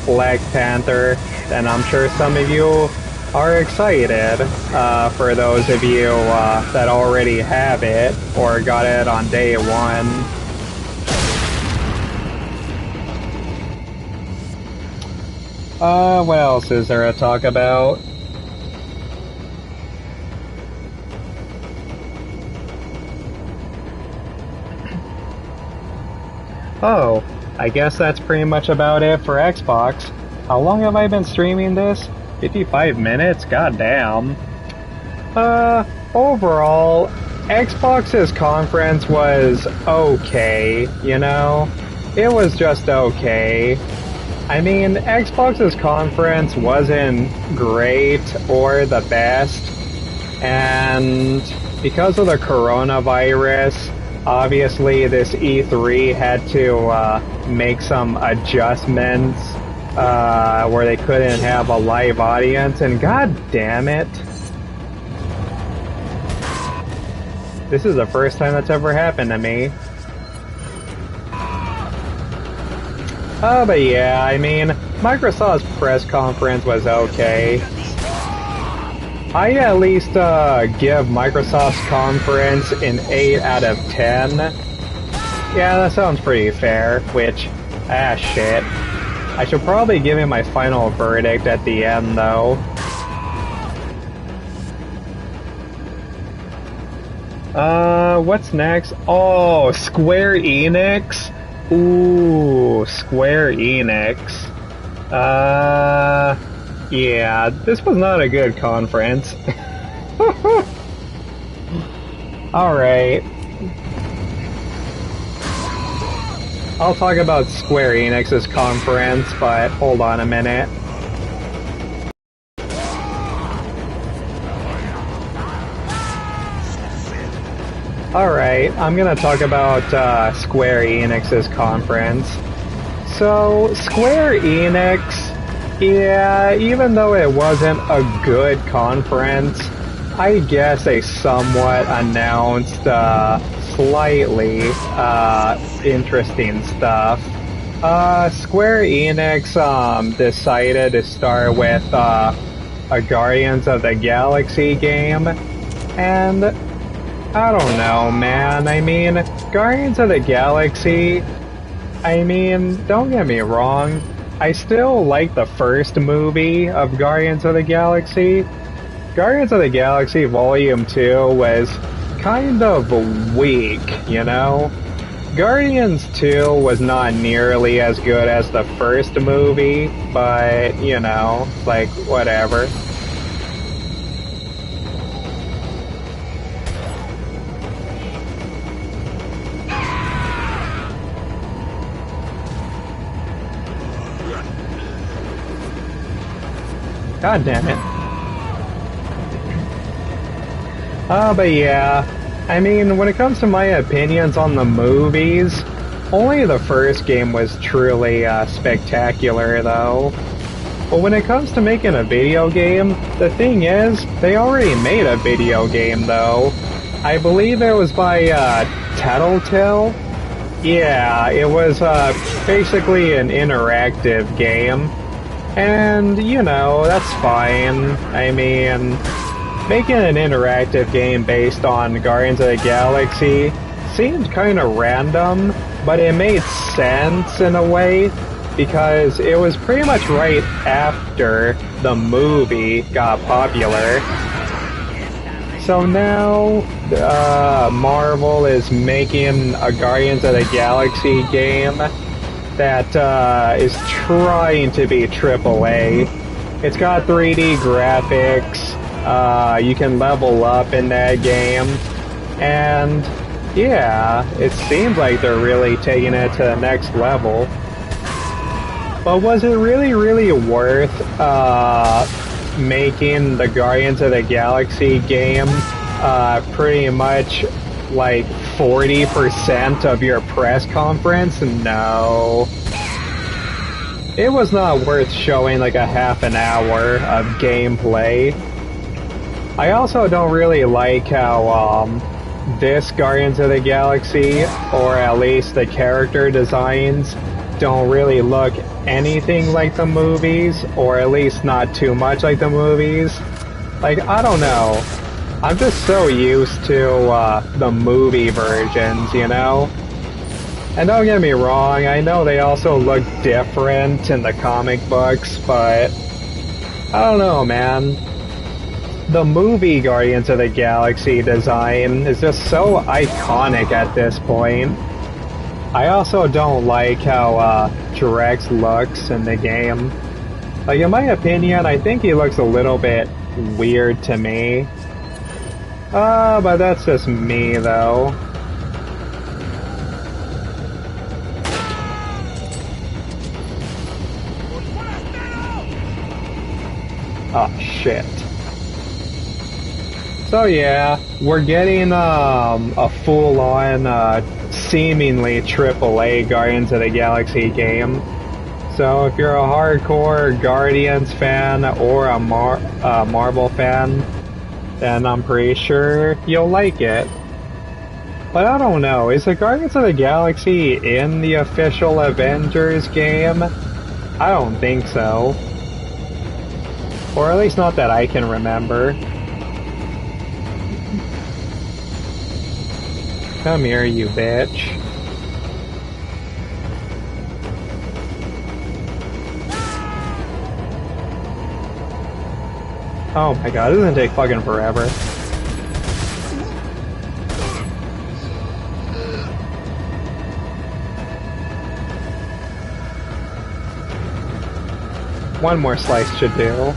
Black Panther, then I'm sure some of you are excited. For those of you that already have it or got it on day one. What else is there to talk about? Oh, I guess that's pretty much about it for Xbox. How long have I been streaming this? 55 minutes? Goddamn. Overall, Xbox's conference was okay, you know? It was just okay. I mean, Xbox's conference wasn't great or the best, and because of the coronavirus, obviously this E3 had to make some adjustments where they couldn't have a live audience, and god damn it. This is the first time that's ever happened to me. But yeah, I mean, Microsoft's press conference was okay. I at least give Microsoft's conference an 8 out of 10. Yeah, that sounds pretty fair, which, Ah, shit. I should probably give him my final verdict at the end, though. What's next? Oh, Square Enix? Ooh, Square Enix. Yeah, this was not a good conference. Alright. I'll talk about Square Enix's conference, but hold on a minute. Alright, I'm gonna talk about Square Enix's conference. So, Square Enix, yeah, even though it wasn't a good conference, I guess they somewhat announced slightly interesting stuff. Square Enix decided to start with a Guardians of the Galaxy game, and I don't know, man. I mean, Guardians of the Galaxy, I mean, don't get me wrong, I still like the first movie of Guardians of the Galaxy. Guardians of the Galaxy Volume 2 was kind of weak, you know? Guardians 2 was not nearly as good as the first movie, but, you know, like, whatever. God damn it. But yeah, I mean, when it comes to my opinions on the movies, only the first game was truly spectacular, though. But when it comes to making a video game, the thing is, they already made a video game, though. I believe it was by Tattletale? Yeah, it was basically an interactive game. And, you know, that's fine. I mean, making an interactive game based on Guardians of the Galaxy seemed kind of random, but it made sense in a way, because it was pretty much right after the movie got popular. So now, Marvel is making a Guardians of the Galaxy game that is trying to be AAA. It's got 3D graphics, you can level up in that game, and yeah, it seems like they're really taking it to the next level. But was it really worth making the Guardians of the Galaxy game pretty much like 40% of your press conference? No. It was not worth showing like a half an hour of gameplay. I also don't really like how this Guardians of the Galaxy, or at least the character designs, don't really look anything like the movies, or at least not too much like the movies. Like, I don't know. I'm just so used to the movie versions, you know? And don't get me wrong, I know they also look different in the comic books, but I don't know, man. The movie Guardians of the Galaxy design is just so iconic at this point. I also don't like how Drax looks in the game. Like, in my opinion, I think he looks a little bit weird to me. But that's just me, though. Oh, shit. So yeah, we're getting a full-on, seemingly AAA Guardians of the Galaxy game. So if you're a hardcore Guardians fan or a Marvel fan, then I'm pretty sure you'll like it. But I don't know, is the Guardians of the Galaxy in the official Avengers game? I don't think so. Or at least not that I can remember. Come here, you bitch. Oh my god, this is gonna take fucking forever. One more slice should do.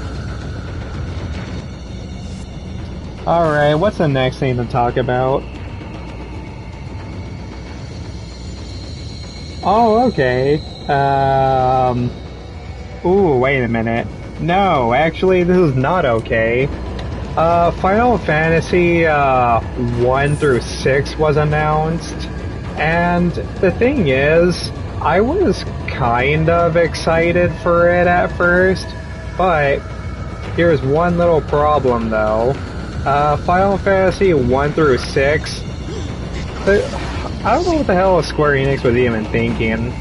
Alright, what's the next thing to talk about? Oh, okay. Ooh, wait a minute. No, actually, this is not okay. Final Fantasy 1 through 6 was announced, and the thing is, I was kind of excited for it at first, but here's one little problem though. Final Fantasy 1 through 6, I don't know what the hell Square Enix was even thinking.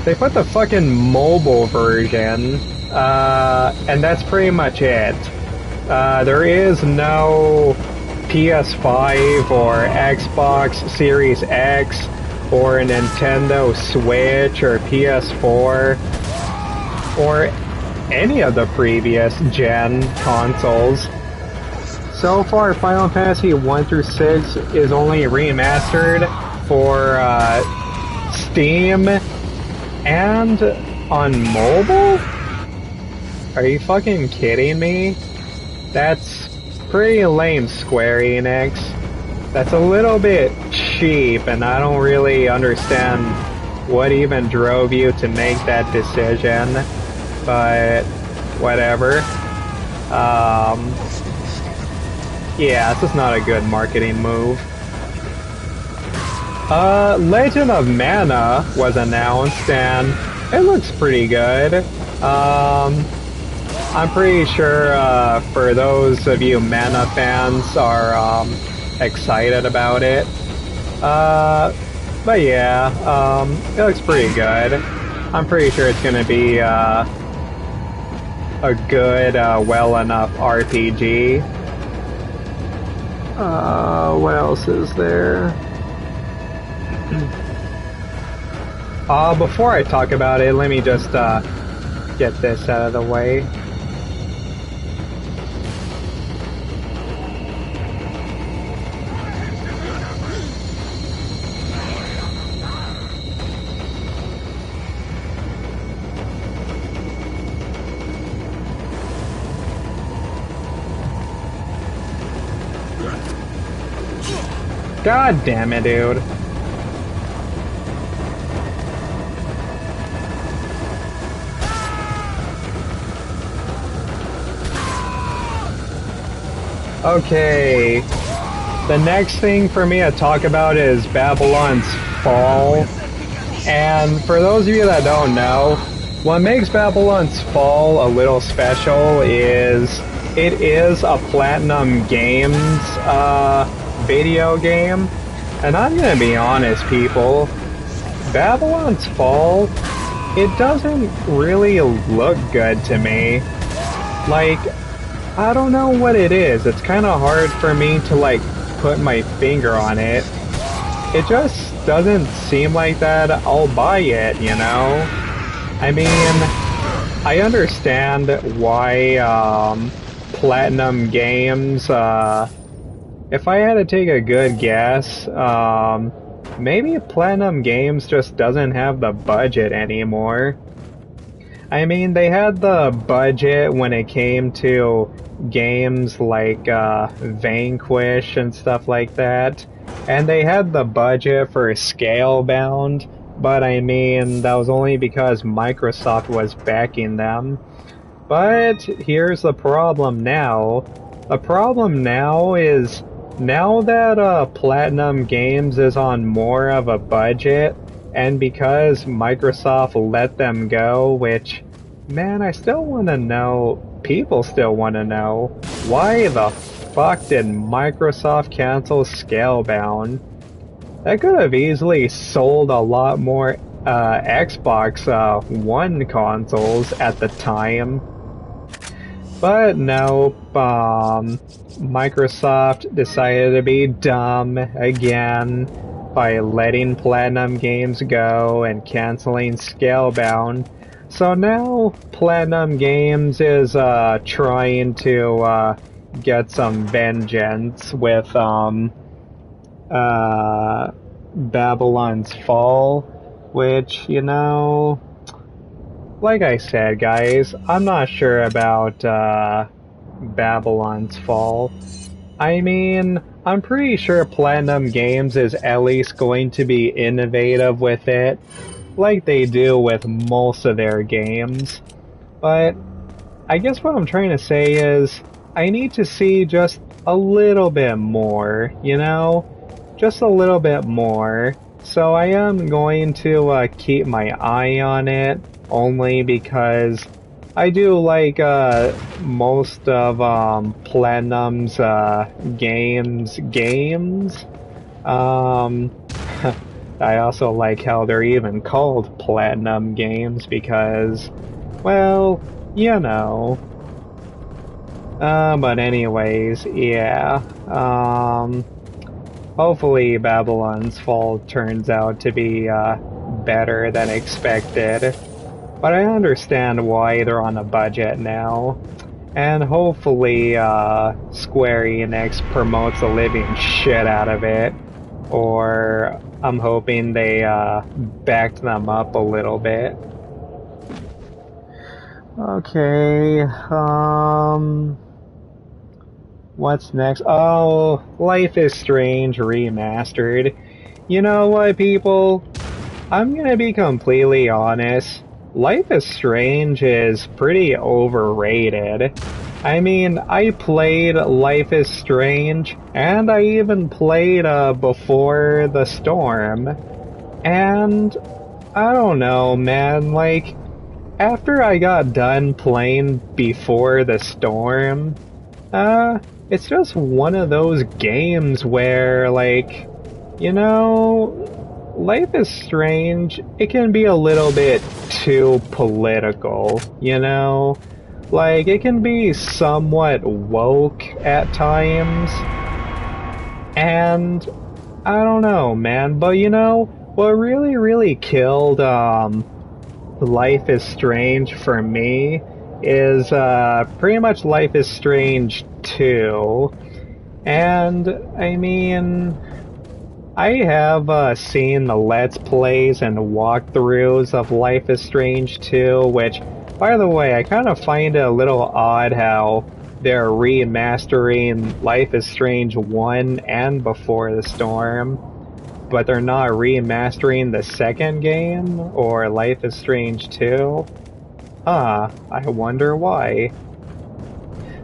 They put the fucking mobile version, and that's pretty much it. There is no PS5 or Xbox Series X or a Nintendo Switch or PS4 or any of the previous gen consoles. So far, Final Fantasy 1 through 6 is only remastered for Steam and on mobile? Are you fucking kidding me? That's pretty lame, Square Enix. That's a little bit cheap, and I don't really understand what even drove you to make that decision, but whatever. Yeah, this is not a good marketing move. Legend of Mana was announced, and it looks pretty good. I'm pretty sure, for those of you Mana fans are, excited about it. But yeah, it looks pretty good. I'm pretty sure it's gonna be, a good, well enough RPG. What else is there? Before I talk about it, let me just, get this out of the way. God damn it, dude. Okay, the next thing for me to talk about is Babylon's Fall. And for those of you that don't know, what makes Babylon's Fall a little special is it is a Platinum Games video game. And I'm gonna be honest, people, Babylon's Fall, it doesn't really look good to me. Like, I don't know what it is. It's kind of hard for me to, like, put my finger on it. It just doesn't seem like that I'll buy it, you know? I mean, I understand why, Platinum Games, if I had to take a good guess, maybe Platinum Games just doesn't have the budget anymore. I mean, they had the budget when it came to games like Vanquish and stuff like that, and they had the budget for Scalebound, but I mean, that was only because Microsoft was backing them. But here's the problem now. The problem now is, now that Platinum Games is on more of a budget, and because Microsoft let them go, which, man, I still want to know, people still want to know, why the fuck did Microsoft cancel Scalebound? That could have easily sold a lot more Xbox One consoles at the time. But nope, Microsoft decided to be dumb again by letting Platinum Games go and canceling Scalebound. So now Platinum Games is trying to get some vengeance with Babylon's Fall, which, you know, like I said, guys, I'm not sure about Babylon's Fall. I mean, I'm pretty sure Platinum Games is at least going to be innovative with it, like they do with most of their games. But I guess what I'm trying to say is, I need to see just a little bit more, you know? Just a little bit more. So I am going to keep my eye on it, only because I do like most of Platinum's games. I also like how they're even called Platinum Games because, well, you know. But anyways, yeah. Hopefully Babylon's Fall turns out to be better than expected. But I understand why they're on a budget now. And hopefully Square Enix promotes the living shit out of it. Or I'm hoping they backed them up a little bit. Okay, what's next? Oh, Life is Strange Remastered. You know what, people? I'm gonna be completely honest. Life is Strange is pretty overrated. I mean, I played Life is Strange, and I even played Before the Storm. And, I don't know, man, like, after I got done playing Before the Storm, it's just one of those games where, like, you know, Life is Strange, it can be a little bit too political, you know? Like, it can be somewhat woke at times. And, I don't know, man, but you know, what really killed, Life is Strange for me is, pretty much Life is Strange 2. And, I mean, I have seen the Let's Plays and walkthroughs of Life is Strange 2, which, by the way, I kind of find it a little odd how they're remastering Life is Strange 1 and Before the Storm, but they're not remastering the second game, or Life is Strange 2. Huh, I wonder why.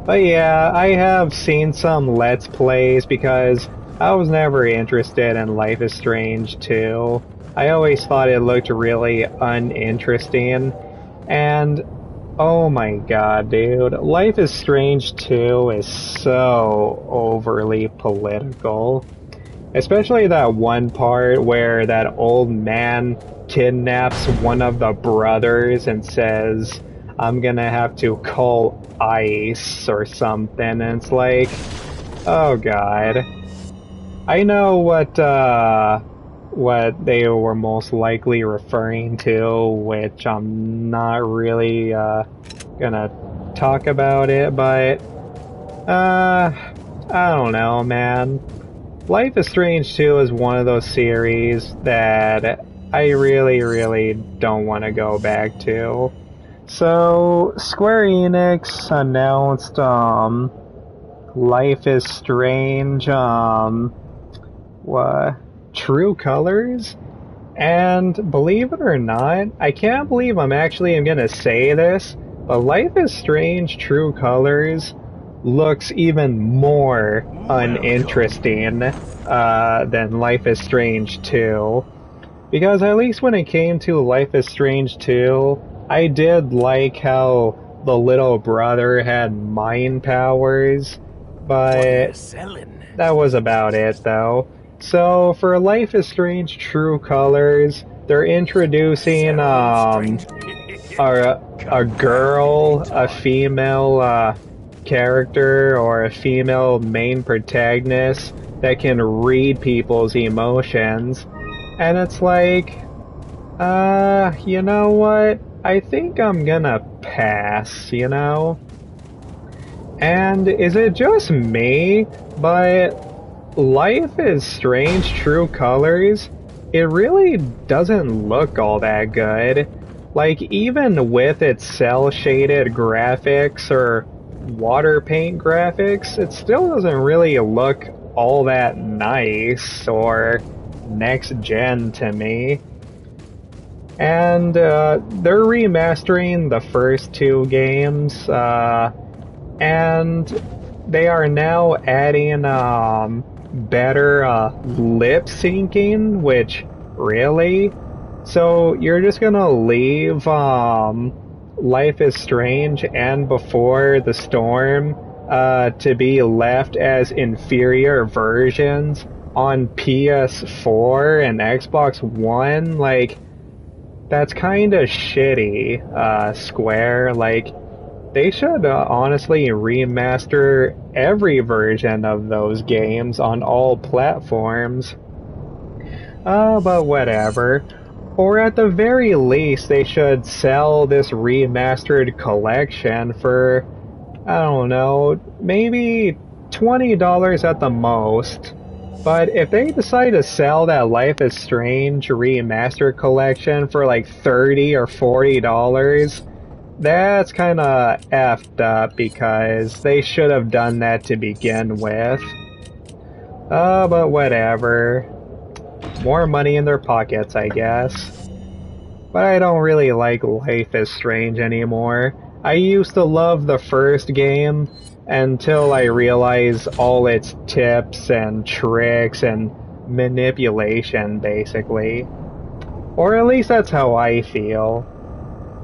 But yeah, I have seen some Let's Plays because I was never interested in Life is Strange 2. I always thought it looked really uninteresting. And, oh my god, dude. Life is Strange 2 is so overly political. Especially that one part where that old man kidnaps one of the brothers and says, I'm gonna have to call ICE or something. And it's like, oh god. I know what they were most likely referring to, which I'm not really gonna talk about it, but I don't know, man. Life is Strange 2 is one of those series that I really don't want to go back to. So Square Enix announced Life is Strange True Colors, and believe it or not, I can't believe I'm gonna say this, but Life is Strange True Colors looks even more uninteresting than Life is Strange 2. Because at least when it came to Life is Strange 2, I did like how the little brother had mind powers, but that was about it though. So for Life is Strange True Colors, they're introducing a girl, a female character, or a female main protagonist that can read people's emotions. And it's like, you know what? I think I'm gonna pass, you know? And is it just me, but Life is Strange True Colors, it really doesn't look all that good. Like, even with its cel-shaded graphics or water paint graphics, it still doesn't really look all that nice or next-gen to me. And they're remastering the first two games, and they are now adding better lip syncing, which really? So you're just gonna leave Life is Strange and Before the Storm to be left as inferior versions on PS4 and Xbox One? Like, that's kind of shitty, Square. Like, they should honestly remaster every version of those games on all platforms. But whatever. Or at the very least, they should sell this remastered collection for, I don't know, maybe $20 at the most. But if they decide to sell that Life is Strange remastered collection for like $30 or $40, that's kinda effed up because they should have done that to begin with. But whatever. More money in their pockets, I guess. But I don't really like Life is Strange anymore. I used to love the first game until I realized all its tips and tricks and manipulation, basically. Or at least that's how I feel.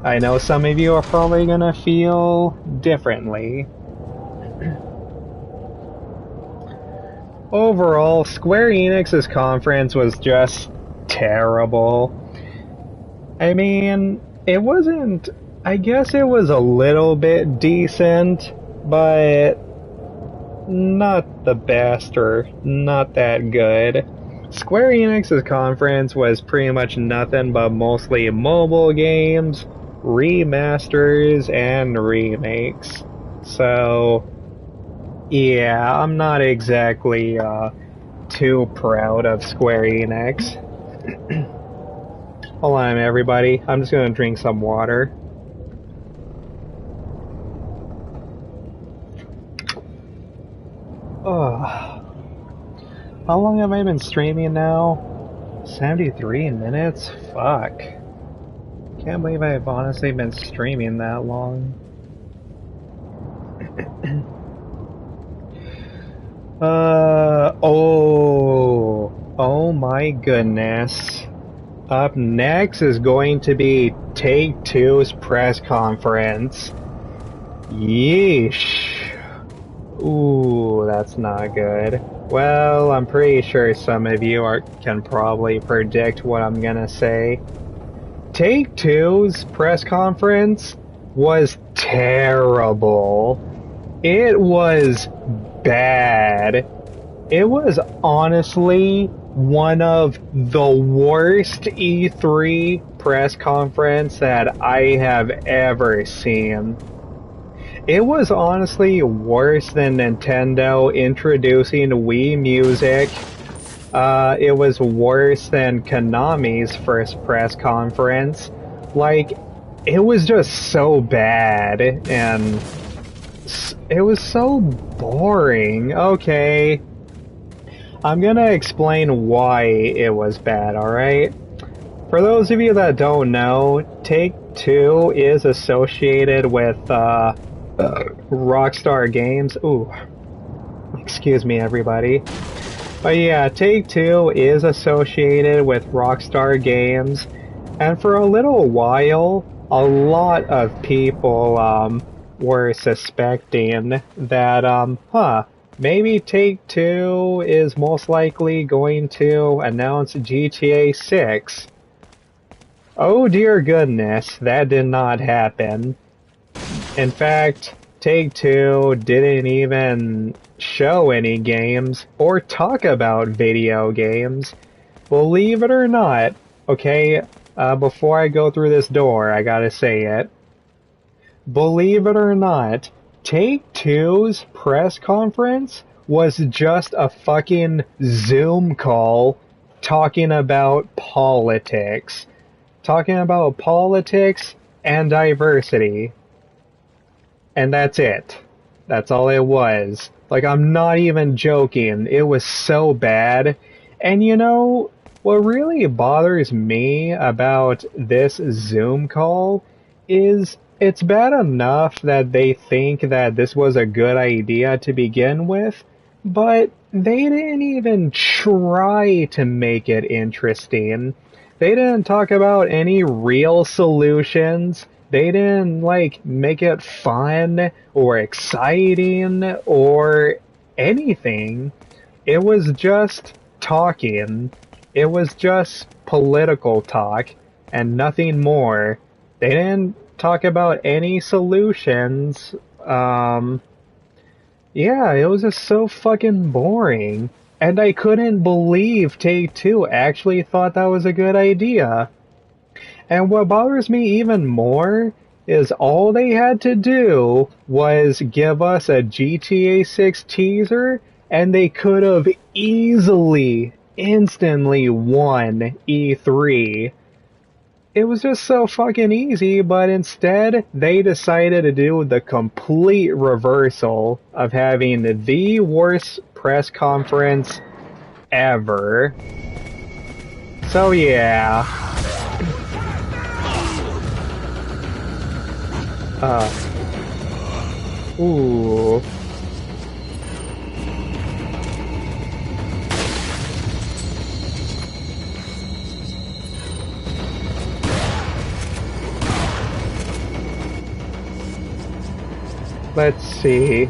I know some of you are probably gonna feel differently. Overall, Square Enix's conference was just terrible. I mean, it wasn't... I guess it was a little bit decent, but not the best or not that good. Square Enix's conference was pretty much nothing but mostly mobile games, remasters, and remakes. So, yeah, I'm not exactly too proud of Square Enix. Hold on, everybody. I'm just gonna drink some water. Oh. How long have I been streaming now? 73 minutes? Fuck. Can't believe I've honestly been streaming that long. Oh my goodness. Up next is going to be Take-Two's press conference. Yeesh. Ooh, that's not good. Well, I'm pretty sure some of you can probably predict what I'm gonna say. Take-Two's press conference was terrible. It was bad. It was honestly one of the worst E3 press conference that I have ever seen. It was honestly worse than Nintendo introducing Wii Music. It was worse than Konami's first press conference. Like, it was just so bad, and it was so boring. Okay, I'm gonna explain why it was bad, alright? For those of you that don't know, Take-Two is associated with, Rockstar Games. Ooh. Excuse me, everybody. But yeah, Take-Two is associated with Rockstar Games, and for a little while, a lot of people, were suspecting that, maybe Take-Two is most likely going to announce GTA 6. Oh dear goodness, that did not happen. In fact, Take-Two didn't even show any games or talk about video games. Believe it or not, okay, Before I go through this door, I gotta say it. Believe it or not, Take-Two's press conference was just a fucking Zoom call talking about politics. Talking about politics and diversity. And that's it. That's all it was. Like, I'm not even joking. It was so bad. And you know, what really bothers me about this Zoom call is it's bad enough that they think that this was a good idea to begin with, but they didn't even try to make it interesting. They didn't talk about any real solutions. They didn't, like, make it fun or exciting or anything. It was just talking. It was just political talk and nothing more. They didn't talk about any solutions. Yeah, it was just so fucking boring. And I couldn't believe Take-Two actually thought that was a good idea. And what bothers me even more is all they had to do was give us a GTA 6 teaser, and they could have easily, instantly won E3. It was just so fucking easy, but instead, they decided to do the complete reversal of having the worst press conference ever. So yeah. Ooh. Let's see.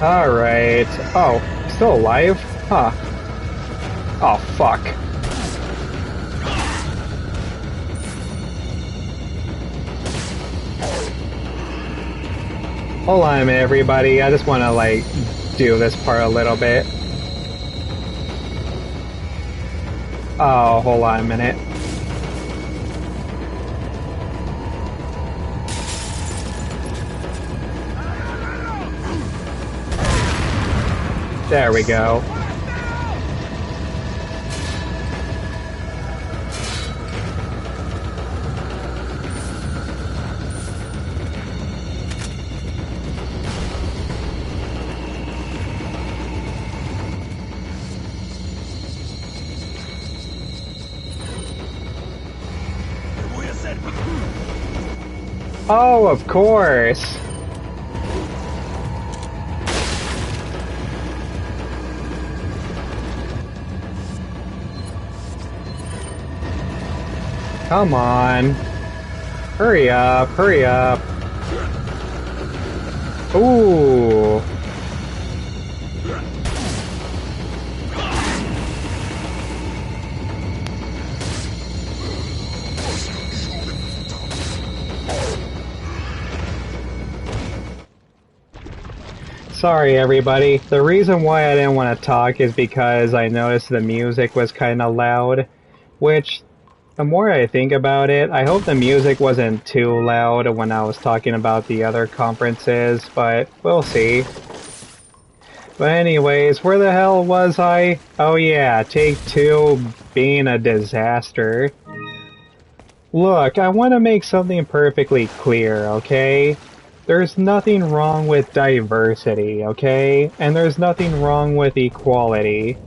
Alright. Oh, still alive? Huh. Oh, fuck. Hold on a minute, everybody. I just want to, like, do this part a little bit. Oh, hold on a minute. There we go. Oh, of course. Come on. Hurry up, hurry up. Ooh. Sorry everybody, the reason why I didn't want to talk is because I noticed the music was kinda loud, which, the more I think about it, I hope the music wasn't too loud when I was talking about the other conferences, but we'll see. But anyways, where the hell was I? Oh yeah, Take-Two being a disaster. Look, I want to make something perfectly clear, okay? There's nothing wrong with diversity, okay? And there's nothing wrong with equality.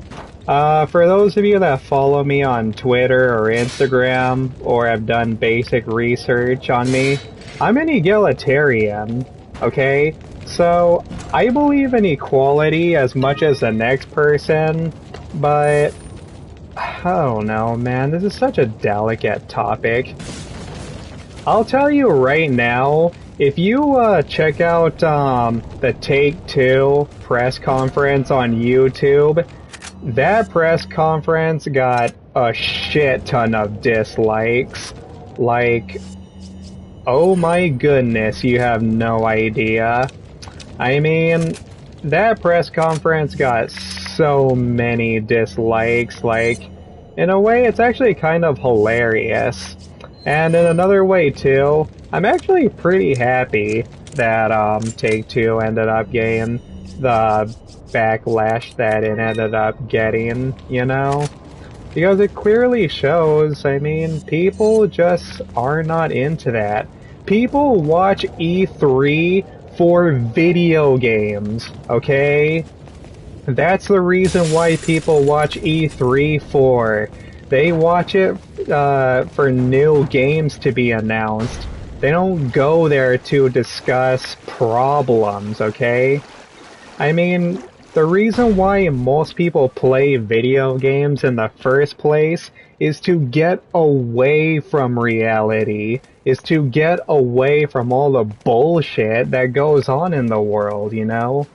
For those of you that follow me on Twitter or Instagram, or have done basic research on me, I'm an egalitarian, okay? So, I believe in equality as much as the next person, but I don't know, man, this is such a delicate topic. I'll tell you right now, if you check out the Take-Two press conference on YouTube, that press conference got a shit ton of dislikes. Like, oh my goodness, you have no idea. I mean, that press conference got so many dislikes, like, in a way it's actually kind of hilarious. And in another way too, I'm actually pretty happy that Take-Two ended up getting the backlash that it ended up getting, you know? Because it clearly shows, I mean, people just are not into that. People watch E3 for video games, okay? That's the reason why people watch E3 for. They watch it for new games to be announced. They don't go there to discuss problems, okay? I mean, the reason why most people play video games in the first place is to get away from reality, is to get away from all the bullshit that goes on in the world, you know?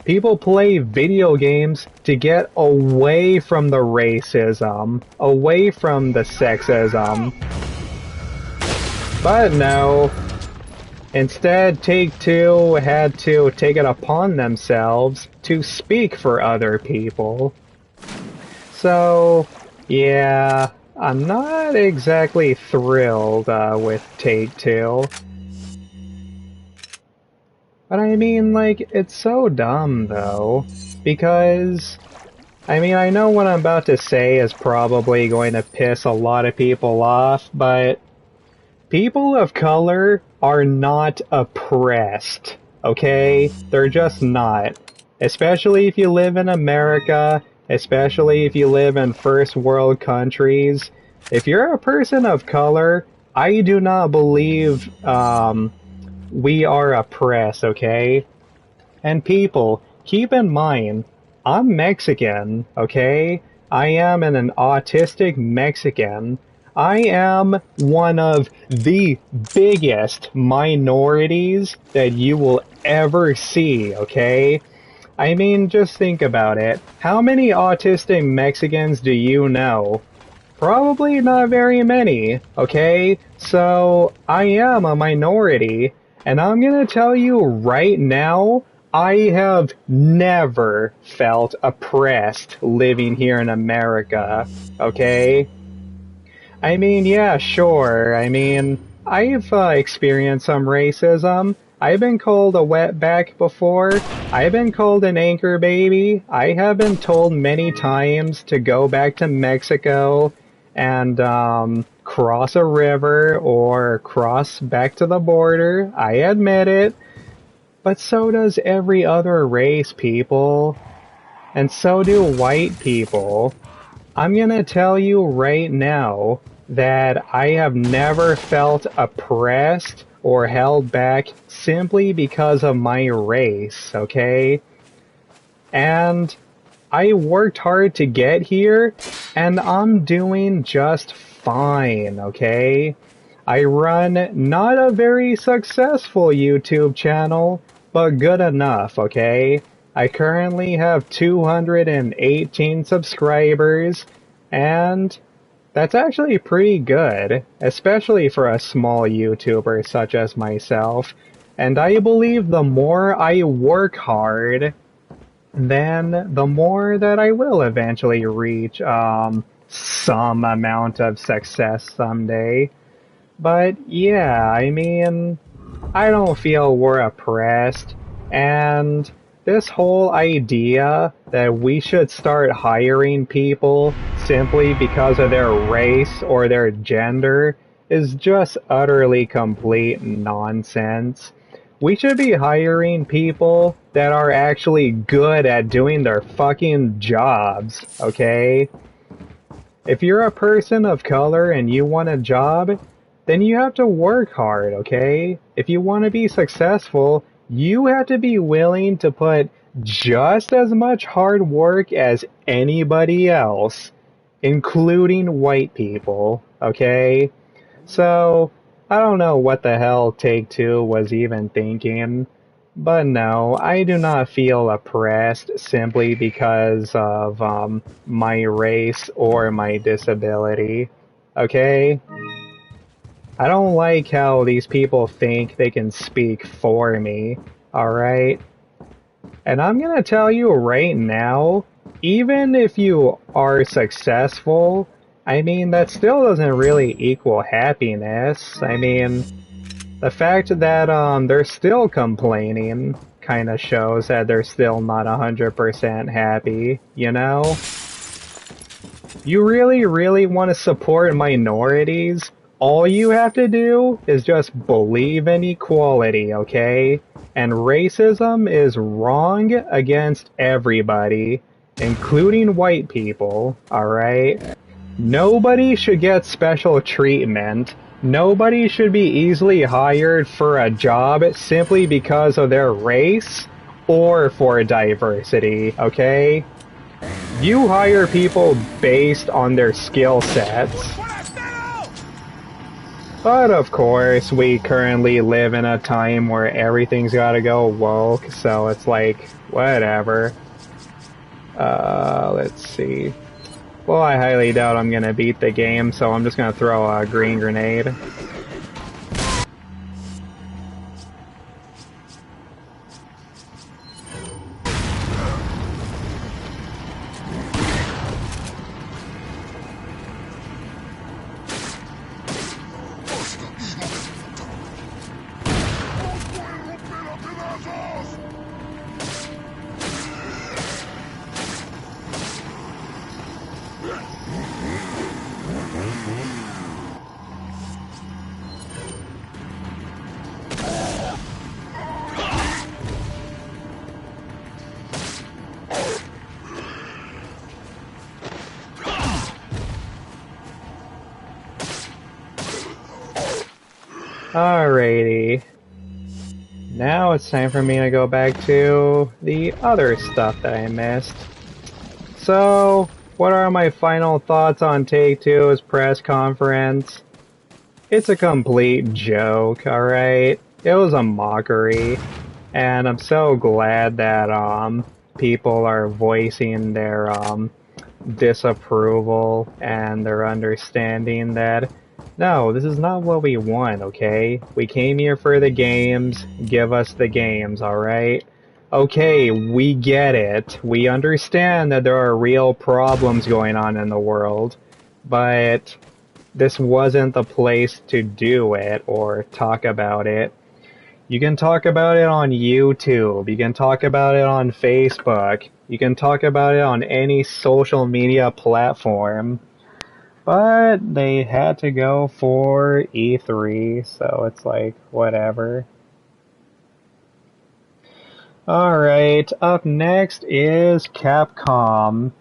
People play video games to get away from the racism, away from the sexism. But no, instead, Take-Two had to take it upon themselves to speak for other people. So, yeah, I'm not exactly thrilled with Take-Two. But I mean, like, it's so dumb, though, because, I mean, I know what I'm about to say is probably going to piss a lot of people off, but people of color are not oppressed, okay? They're just not. Especially if you live in America, especially if you live in first world countries. If you're a person of color, I do not believe we are oppressed, okay? And people, keep in mind, I'm Mexican, okay? I am an autistic Mexican. I am one of the biggest minorities that you will ever see, okay? I mean, just think about it. How many autistic Mexicans do you know? Probably not very many, okay? So, I am a minority, and I'm gonna tell you right now, I have never felt oppressed living here in America, okay? I mean, yeah, sure. I mean, I've experienced some racism. I've been called a wetback before. I've been called an anchor baby. I have been told many times to go back to Mexico and cross a river or cross back to the border. I admit it. But so does every other race, people. And so do white people. I'm gonna tell you right now that I have never felt oppressed or held back simply because of my race, okay? And I worked hard to get here, and I'm doing just fine, okay? I run not a very successful YouTube channel, but good enough, okay? I currently have 218 subscribers, and that's actually pretty good, especially for a small YouTuber such as myself. And I believe the more I work hard, then the more that I will eventually reach some amount of success someday. But yeah, I mean, I don't feel we're oppressed, and this whole idea that we should start hiring people simply because of their race or their gender is just utterly complete nonsense. We should be hiring people that are actually good at doing their fucking jobs, okay? If you're a person of color and you want a job, then you have to work hard, okay? If you want to be successful, you have to be willing to put just as much hard work as anybody else, including white people, okay? So, I don't know what the hell Take-Two was even thinking, but no, I do not feel oppressed simply because of my race or my disability, okay? I don't like how these people think they can speak for me, alright? And I'm gonna tell you right now, even if you are successful, I mean, that still doesn't really equal happiness. I mean, the fact that they're still complaining kind of shows that they're still not 100% happy, you know? You really, really want to support minorities? All you have to do is just believe in equality, okay? And racism is wrong against everybody, including white people, alright? Nobody should get special treatment. Nobody should be easily hired for a job simply because of their race or for diversity, okay? You hire people based on their skill sets. But of course, we currently live in a time where everything's gotta go woke, so it's like, whatever. Let's see. Well, I highly doubt I'm gonna beat the game, so I'm just gonna throw a green grenade. Alrighty. Now it's time for me to go back to the other stuff that I missed. So, what are my final thoughts on Take-Two's press conference? It's a complete joke, alright? It was a mockery. And I'm so glad that, people are voicing their, disapproval and their understanding that no, this is not what we want, okay? We came here for the games, give us the games, alright? Okay, we get it. We understand that there are real problems going on in the world, but this wasn't the place to do it or talk about it. You can talk about it on YouTube, you can talk about it on Facebook, you can talk about it on any social media platform. But they had to go for E3, so it's like, whatever. Alright, up next is Capcom.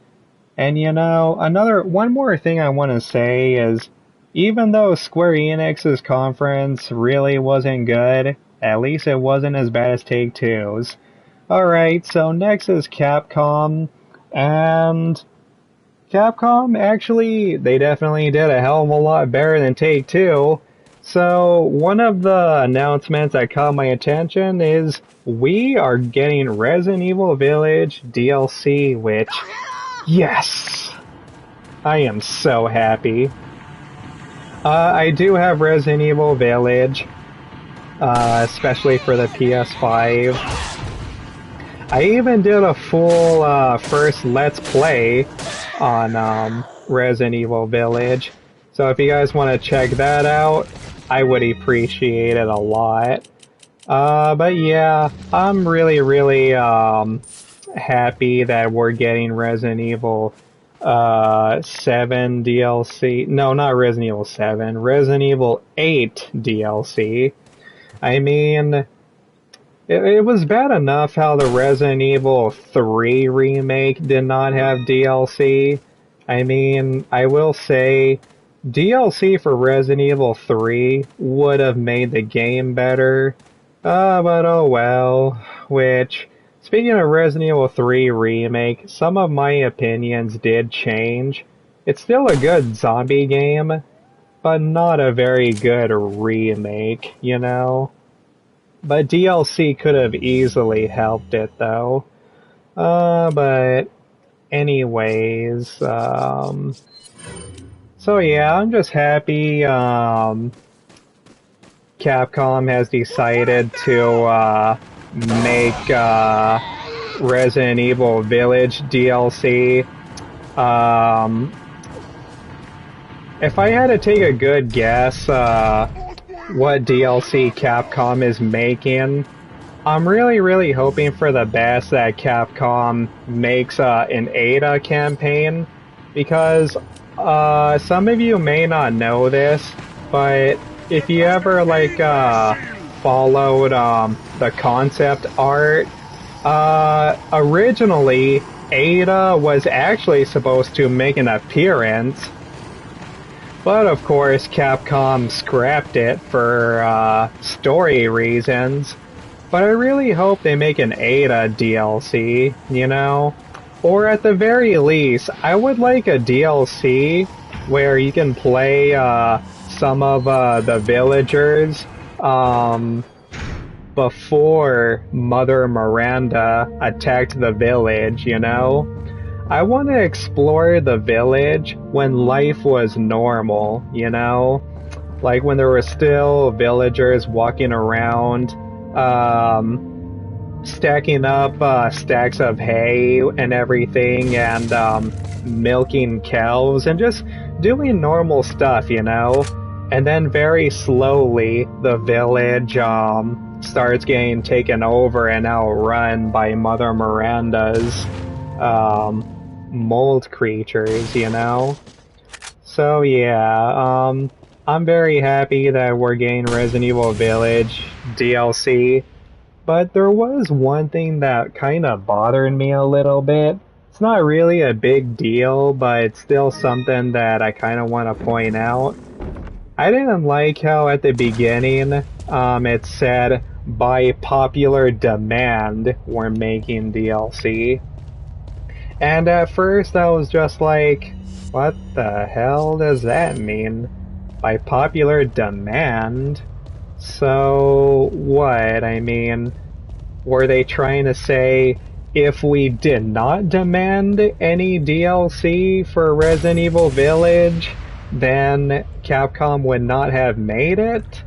And you know, one more thing I want to say is, even though Square Enix's conference really wasn't good, at least it wasn't as bad as Take-Two's. Alright, so next is Capcom, and Capcom, actually, they definitely did a hell of a lot better than Take-Two. So, one of the announcements that caught my attention is we are getting Resident Evil Village DLC, which, yes! I am so happy. I do have Resident Evil Village, especially for the PS5. I even did a full first Let's Play on Resident Evil Village. So if you guys want to check that out, I would appreciate it a lot. But yeah, I'm really, really happy that we're getting Resident Evil 7 DLC. No, not Resident Evil 7. Resident Evil 8 DLC. I mean, it was bad enough how the Resident Evil 3 remake did not have DLC. I mean, I will say, DLC for Resident Evil 3 would have made the game better. But oh well. Which, speaking of Resident Evil 3 remake, some of my opinions did change. It's still a good zombie game, but not a very good remake, you know? But DLC could have easily helped it, though. But anyways, so yeah, I'm just happy, Capcom has decided to, make, Resident Evil Village DLC. If I had to take a good guess, what DLC Capcom is making, I'm really hoping for the best that Capcom makes an Ada campaign, because some of you may not know this, but if you ever followed the concept art, originally Ada was actually supposed to make an appearance, but of course Capcom scrapped it for story reasons. But I really hope they make an Ada DLC, you know? Or at the very least, I would like a DLC where you can play some of the villagers before Mother Miranda attacked the village, you know? I want to explore the village when life was normal, you know? Like when there were still villagers walking around, stacking up stacks of hay and everything, and milking cows, and just doing normal stuff, you know? And then very slowly, the village starts getting taken over and outrun by Mother Miranda's mold creatures, you know? So yeah, I'm very happy that we're getting Resident Evil Village DLC, but there was one thing that kind of bothered me a little bit. It's not really a big deal, but it's still something that I kind of want to point out. I didn't like how at the beginning it said, by popular demand, we're making DLC. And at first I was just like, what the hell does that mean? By popular demand? So what? I mean, were they trying to say if we did not demand any DLC for Resident Evil Village, then Capcom would not have made it?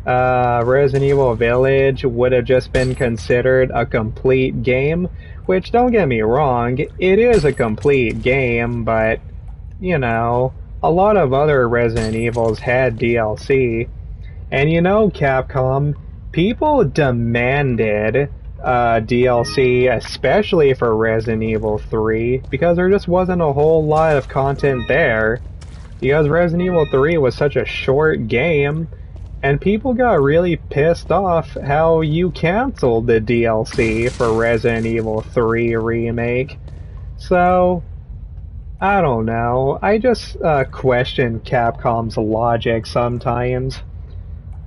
Resident Evil Village would have just been considered a complete game, which, don't get me wrong, it is a complete game, but, you know, a lot of other Resident Evils had DLC. And you know, Capcom, people demanded DLC, especially for Resident Evil 3, because there just wasn't a whole lot of content there. Because Resident Evil 3 was such a short game, and people got really pissed off how you canceled the DLC for Resident Evil 3 Remake. So, I don't know. I just question Capcom's logic sometimes.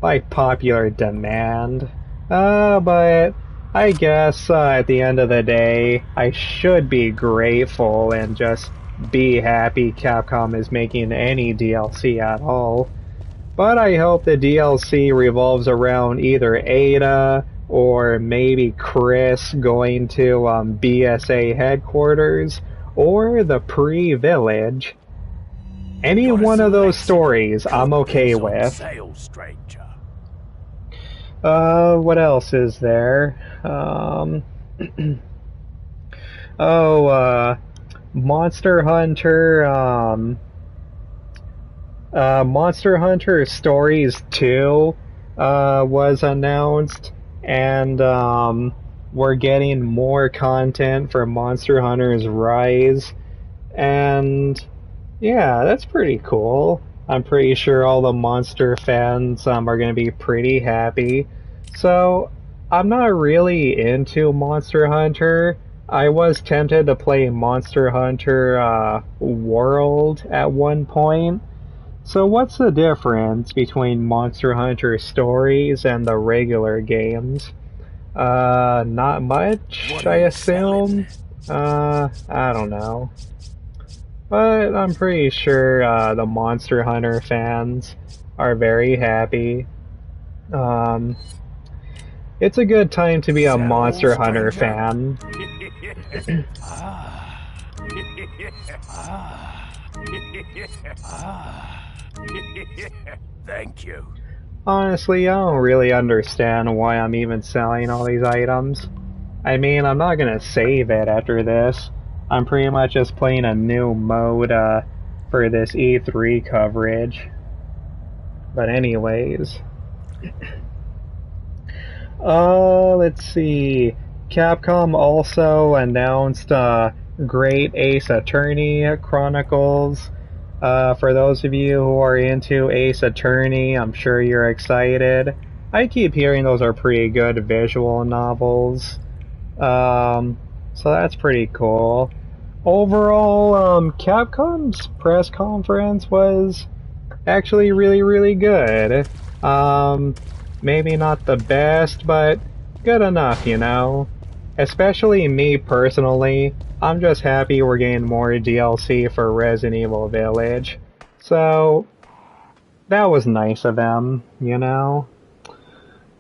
By popular demand. But I guess at the end of the day, I should be grateful and just be happy Capcom is making any DLC at all. But I hope the DLC revolves around either Ada or maybe Chris going to BSA headquarters or the pre-village. Any one of those stories I'm okay with. What else is there? Monster Hunter, Monster Hunter Stories 2, was announced, and, we're getting more content for Monster Hunter's Rise, and, yeah, that's pretty cool. I'm pretty sure all the Monster fans are going to be pretty happy. So, I'm not really into Monster Hunter. I was tempted to play Monster Hunter World at one point. So what's the difference between Monster Hunter Stories and the regular games? Not much, I assume? I don't know. But I'm pretty sure the Monster Hunter fans are very happy. It's a good time to be a Monster Hunter fan. Thank you. Honestly, I don't really understand why I'm even selling all these items. I mean, I'm not gonna save it after this. I'm pretty much just playing a new mode for this E3 coverage. But anyways, let's see. Capcom also announced Great Ace Attorney Chronicles. For those of you who are into Ace Attorney, I'm sure you're excited. I keep hearing those are pretty good visual novels. So that's pretty cool. Overall, Capcom's press conference was actually really, really good. Maybe not the best, but good enough, you know? Especially me personally, I'm just happy we're getting more DLC for Resident Evil Village. So, that was nice of them, you know?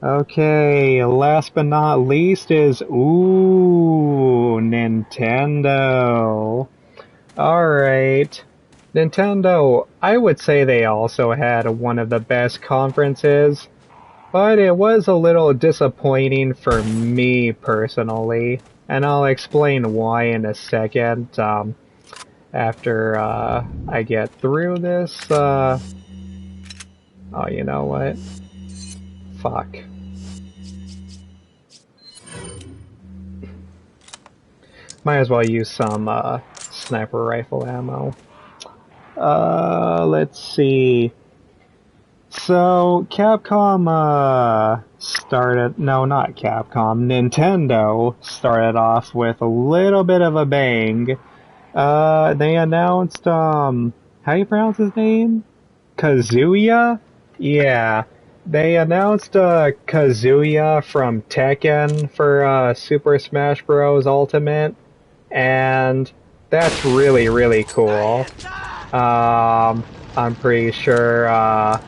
Okay, last but not least is, Nintendo. Alright. Nintendo, I would say they also had one of the best conferences, but it was a little disappointing for me personally, and I'll explain why in a second, after, I get through this, oh, you know what? Fuck. Might as well use some, sniper rifle ammo. Let's see. So, Capcom, no, not Capcom, Nintendo started off with a little bit of a bang. They announced, how do you pronounce his name? Kazuya? Yeah. They announced, Kazuya from Tekken for, Super Smash Bros. Ultimate, and that's really, really cool. I'm pretty sure,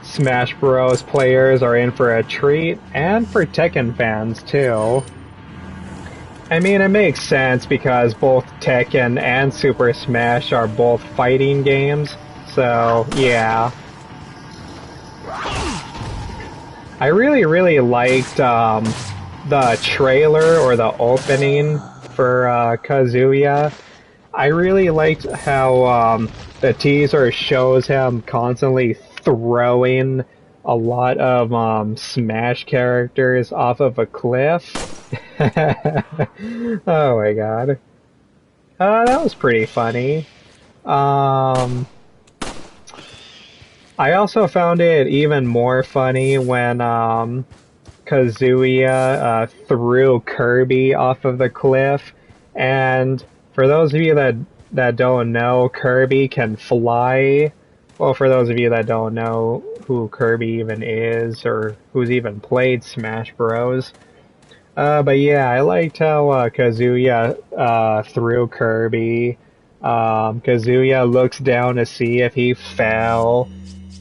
Smash Bros. Players are in for a treat, and for Tekken fans, too. I mean, it makes sense because both Tekken and Super Smash are both fighting games, so, yeah. I really, really liked, the trailer or the opening for, Kazuya. I really liked how, the teaser shows him constantly throwing a lot of Smash characters off of a cliff. Oh my god. That was pretty funny. I also found it even more funny when Kazuya threw Kirby off of the cliff, and for those of you that don't know, Kirby can fly. Well, for those of you that don't know who Kirby even is, or who's even played Smash Bros. But yeah, I liked how Kazuya threw Kirby. Kazuya looks down to see if he fell,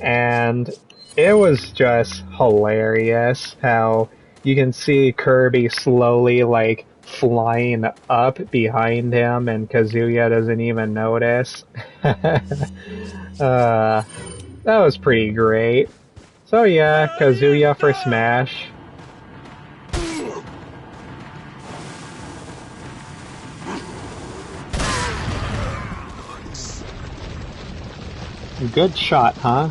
and it was just hilarious how you can see Kirby slowly, like, flying up behind him, and Kazuya doesn't even notice. That was pretty great. So yeah, Kazuya for Smash. Good shot, huh?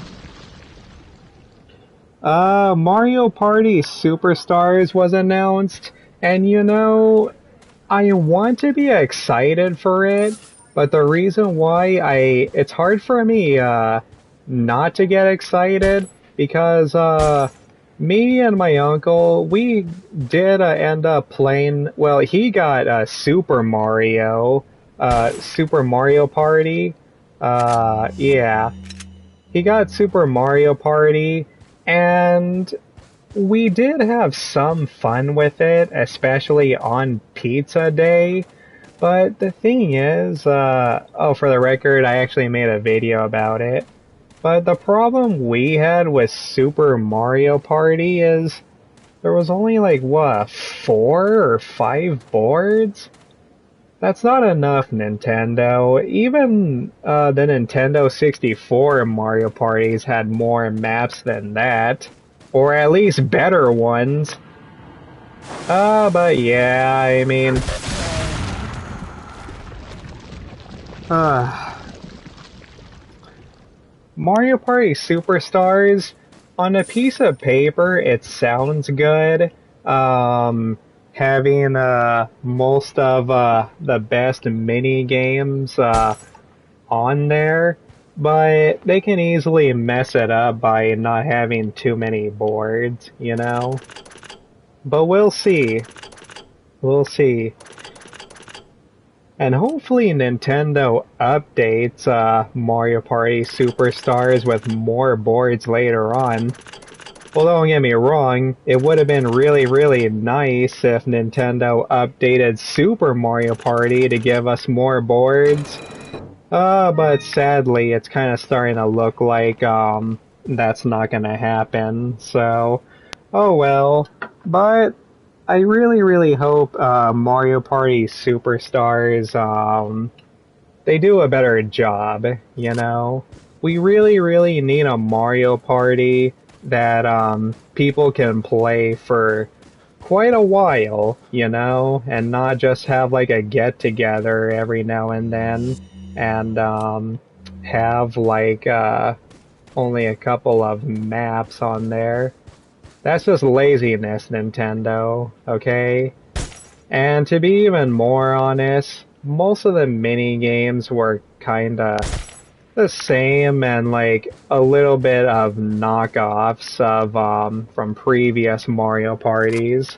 Mario Party Superstars was announced, and you know, I want to be excited for it, but the reason why it's hard for me, not to get excited, because, me and my uncle, we did, end up playing, well, he got, Super Mario Party, yeah. He got Super Mario Party, and we did have some fun with it, especially on Pizza Day. But the thing is, oh, for the record, I actually made a video about it. But the problem we had with Super Mario Party is there was only like, what, 4 or 5 boards? That's not enough, Nintendo. Even the Nintendo 64 Mario Parties had more maps than that. Or at least better ones. But yeah, I mean, uh, Mario Party Superstars, on a piece of paper, it sounds good. Um, Having most of the best mini games on there, but they can easily mess it up by not having too many boards, you know? But we'll see. We'll see. And hopefully Nintendo updates Mario Party Superstars with more boards later on. Well, don't get me wrong, it would have been really, really nice if Nintendo updated Super Mario Party to give us more boards. But sadly, it's kind of starting to look like that's not gonna happen. So, oh well. But I really, really hope Mario Party Superstars they do a better job, you know? We really, really need a Mario Party that people can play for quite a while, you know? And not just have like a get-together every now and then and have like only a couple of maps on there. That's just laziness, Nintendo, okay? And to be even more honest, most of the mini games were kinda the same and like a little bit of knockoffs of from previous Mario parties.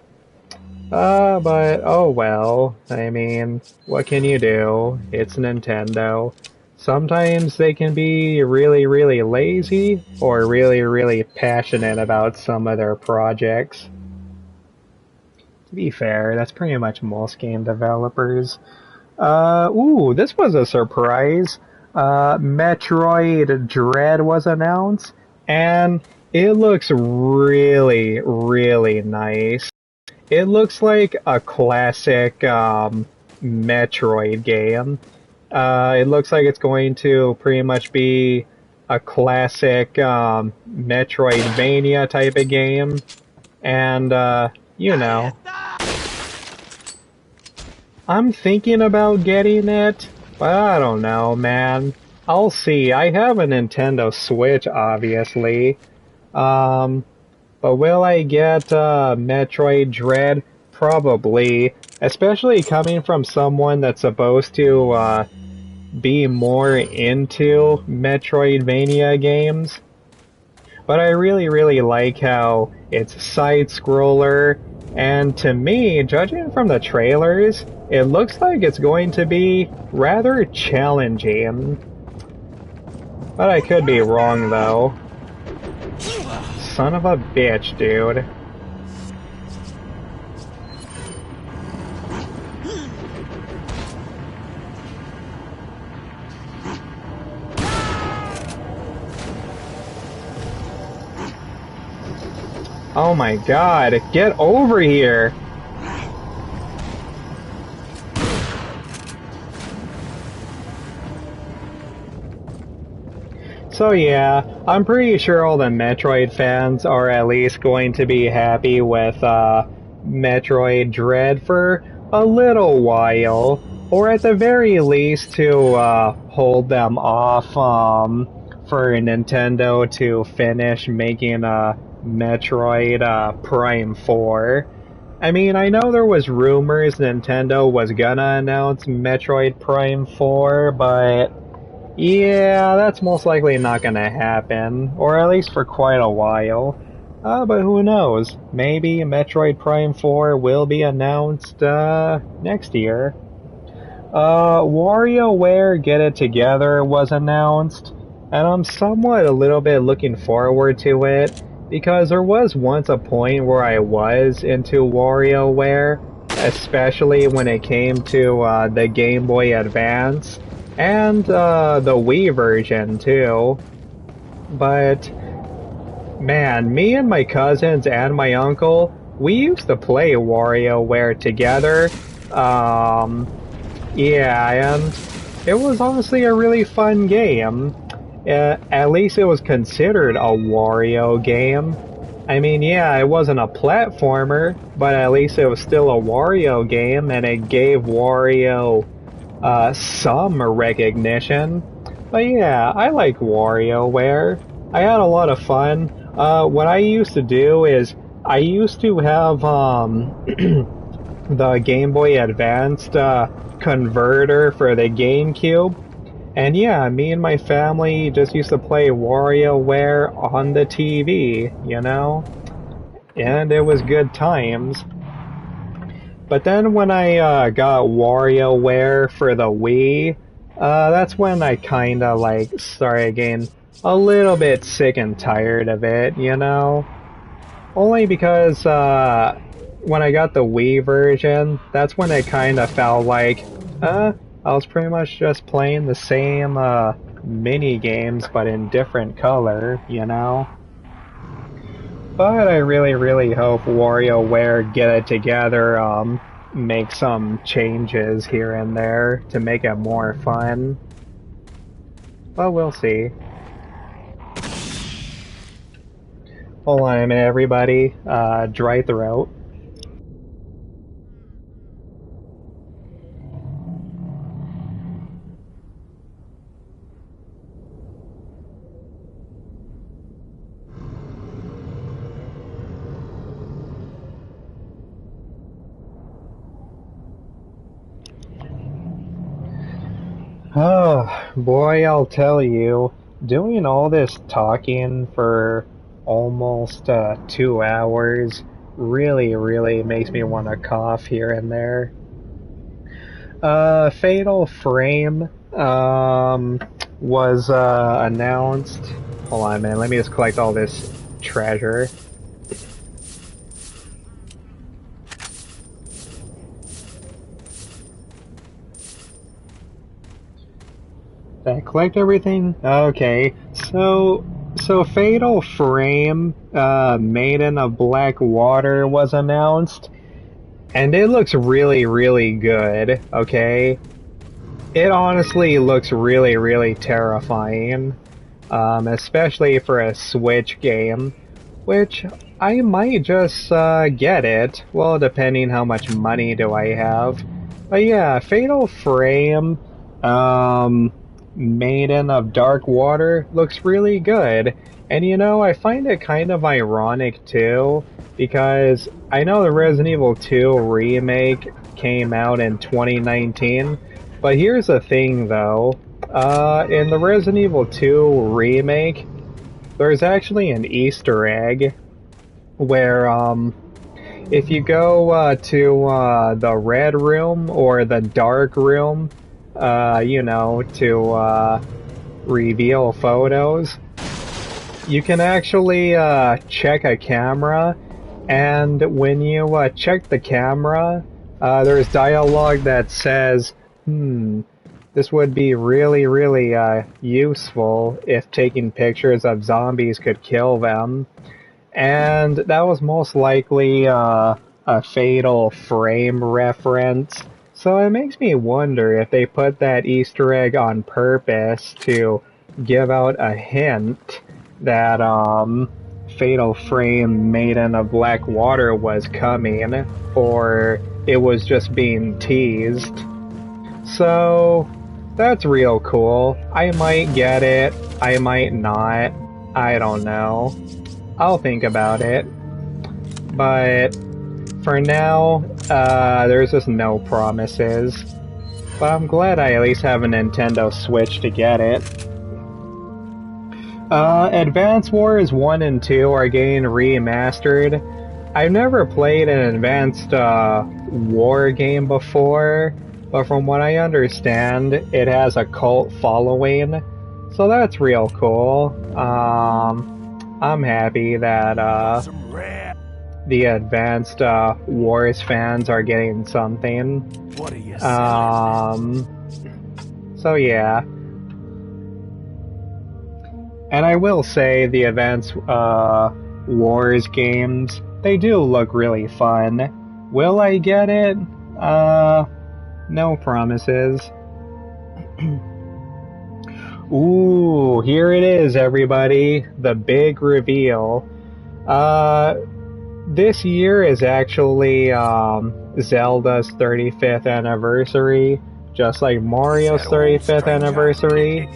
But oh well. I mean, what can you do? It's Nintendo. Sometimes they can be really, really lazy or really, really passionate about some of their projects. To be fair, that's pretty much most game developers. Ooh, this was a surprise. Metroid Dread was announced, and it looks really, really nice. It looks like a classic Metroid game. It looks like it's going to pretty much be a classic Metroidvania type of game. And, you know, I'm thinking about getting it, but I don't know, man. I'll see. I have a Nintendo Switch, obviously. But will I get Metroid Dread? Probably. Especially coming from someone that's supposed to be more into Metroidvania games. But I really, really like how it's side-scroller, and to me, judging from the trailers, it looks like it's going to be rather challenging. But I could be wrong, though. Son of a bitch, dude. Oh my god, get over here! So yeah, I'm pretty sure all the Metroid fans are at least going to be happy with Metroid Dread for a little while, or at the very least to hold them off for Nintendo to finish making a Metroid Prime 4. I mean, I know there was rumors Nintendo was gonna announce Metroid Prime 4, but yeah, that's most likely not gonna happen, or at least for quite a while. But who knows? Maybe Metroid Prime 4 will be announced next year. WarioWare Get It Together was announced, and I'm somewhat a little bit looking forward to it, because there was once a point where I was into WarioWare, especially when it came to the Game Boy Advance, and the Wii version too. But man, me and my cousins and my uncle, we used to play WarioWare together. Yeah, and it was honestly a really fun game. At least it was considered a Wario game. I mean, yeah, it wasn't a platformer, but at least it was still a Wario game, and it gave Wario some recognition. But yeah, I like WarioWare. I had a lot of fun. What I used to do is I used to have the Game Boy Advanced converter for the GameCube. And yeah, me and my family just used to play WarioWare on the TV, you know? And it was good times. But then when I got WarioWare for the Wii, that's when I kinda like started getting a little bit sick and tired of it, you know? Only because when I got the Wii version, that's when it kinda felt like, I was pretty much just playing the same mini games but in different color, you know? But I really, really hope WarioWare get it together, make some changes here and there to make it more fun. But we'll see. Hold on a minute, everybody. Dry throat. Oh, boy, I'll tell you, doing all this talking for almost 2 hours really, really makes me want to cough here and there. Fatal Frame was announced. Hold on, man. Let me just collect all this treasure. Did I collect everything? Okay. So Fatal Frame, Maiden of Black Water was announced, and it looks really, really good. Okay. It honestly looks really, really terrifying, especially for a Switch game, which I might just get it. Well, depending how much money do I have. But yeah, Fatal Frame, Maiden of Dark Water looks really good. And you know, I find it kind of ironic too, because I know the Resident Evil 2 remake came out in 2019, but here's the thing though, in the Resident Evil 2 remake, there's actually an Easter egg where, if you go to the Red Room or the Dark Room, you know, to reveal photos, you can actually check a camera, and when you check the camera, there's dialogue that says, this would be really, really useful if taking pictures of zombies could kill them. And that was most likely a Fatal Frame reference. So it makes me wonder if they put that Easter egg on purpose to give out a hint that Fatal Frame Maiden of Black Water was coming, or it was just being teased. So that's real cool. I might get it, I might not, I don't know. I'll think about it. But for now, there's just no promises. But I'm glad I at least have a Nintendo Switch to get it. Advance Wars 1 and 2 are getting remastered. I've never played an Advanced War game before, but from what I understand, it has a cult following. So that's real cool. I'm happy that the Advanced Wars fans are getting something. What are you selling? So yeah. And I will say the Advanced Wars games, they do look really fun. Will I get it? No promises. Ooh, here it is, everybody. The big reveal. Uh, this year is actually Zelda's 35th anniversary, just like Mario's 35th anniversary.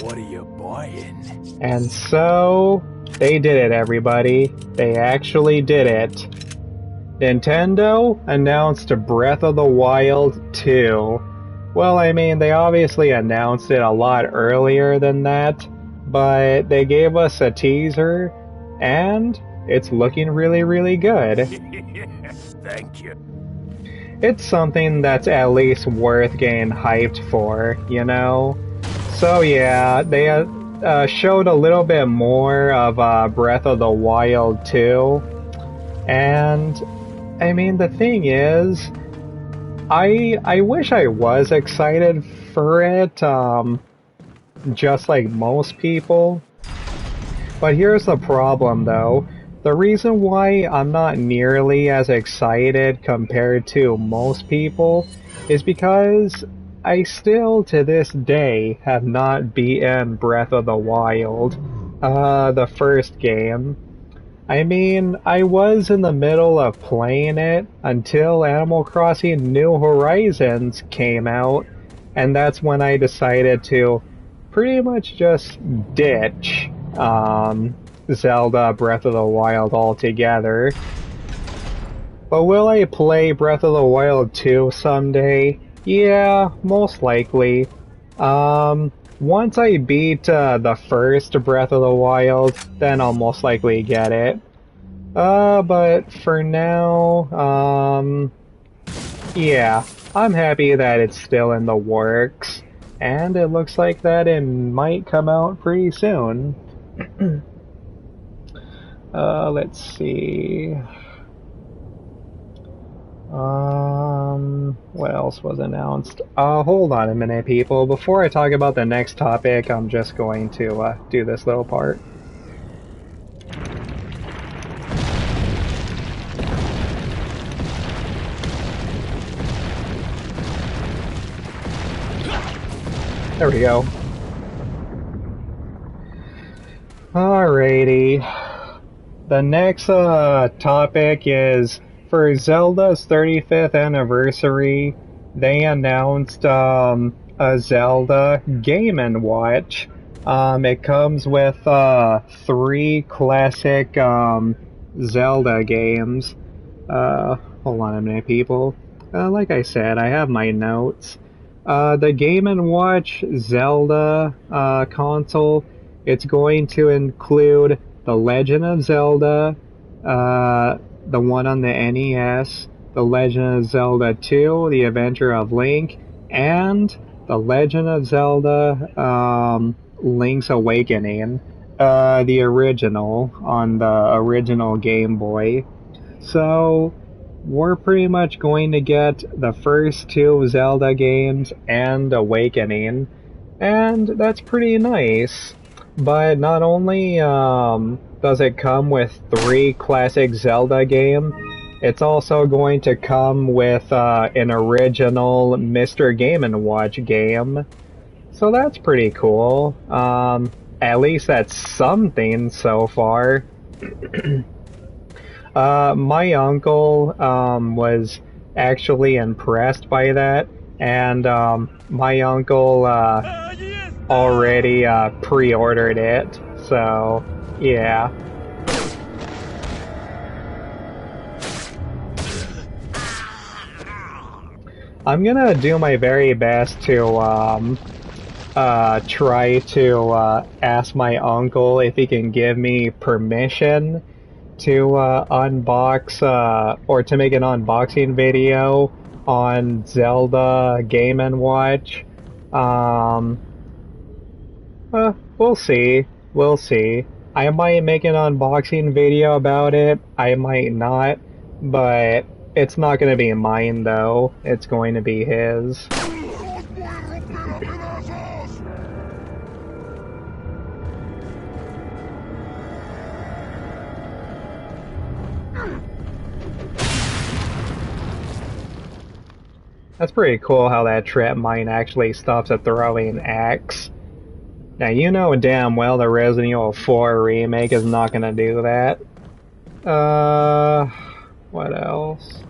What are you buying? And so, they did it, everybody. They actually did it. Nintendo announced Breath of the Wild 2. Well, I mean, they obviously announced it a lot earlier than that, but they gave us a teaser, and it's looking really, really good. Thank you. It's something that's at least worth getting hyped for, you know? So yeah, they showed a little bit more of Breath of the Wild 2, and I mean, the thing is, I wish I was excited for it, just like most people. But here's the problem, though. The reason why I'm not nearly as excited compared to most people is because I still, to this day, have not beaten Breath of the Wild, the first game. I mean, I was in the middle of playing it until Animal Crossing New Horizons came out, and that's when I decided to pretty much just ditch Zelda Breath of the Wild altogether. But will I play Breath of the Wild 2 someday? Yeah, most likely. Once I beat the first Breath of the Wild, then I'll most likely get it. But for now, yeah, I'm happy that it's still in the works, and it looks like that it might come out pretty soon. Let's see. What else was announced? Hold on a minute, people. Before I talk about the next topic, I'm just going to do this little part. There we go. Alrighty. The next topic is for Zelda's 35th anniversary. They announced a Zelda Game & Watch. It comes with 3 classic Zelda games. Hold on a minute, people. Like I said, I have my notes. The Game & Watch Zelda console, it's going to include The Legend of Zelda, the one on the NES, The Legend of Zelda 2, The Adventure of Link, and The Legend of Zelda Link's Awakening, the original, on the original Game Boy. So, we're pretty much going to get the first 2 Zelda games and Awakening, and that's pretty nice. But not only does it come with 3 classic Zelda games, it's also going to come with an original Mr. Game & Watch game. So that's pretty cool. At least that's something so far. My uncle was actually impressed by that, and my uncle already pre-ordered it, so yeah. I'm gonna do my very best to try to ask my uncle if he can give me permission to unbox or to make an unboxing video on Zelda Game & Watch. We'll see. We'll see. I might make an unboxing video about it. I might not. But it's not going to be mine, though. It's going to be his. That's pretty cool how that trap mine actually stops a throwing axe. Now you know damn well the Resident Evil 4 remake is not gonna do that. What else?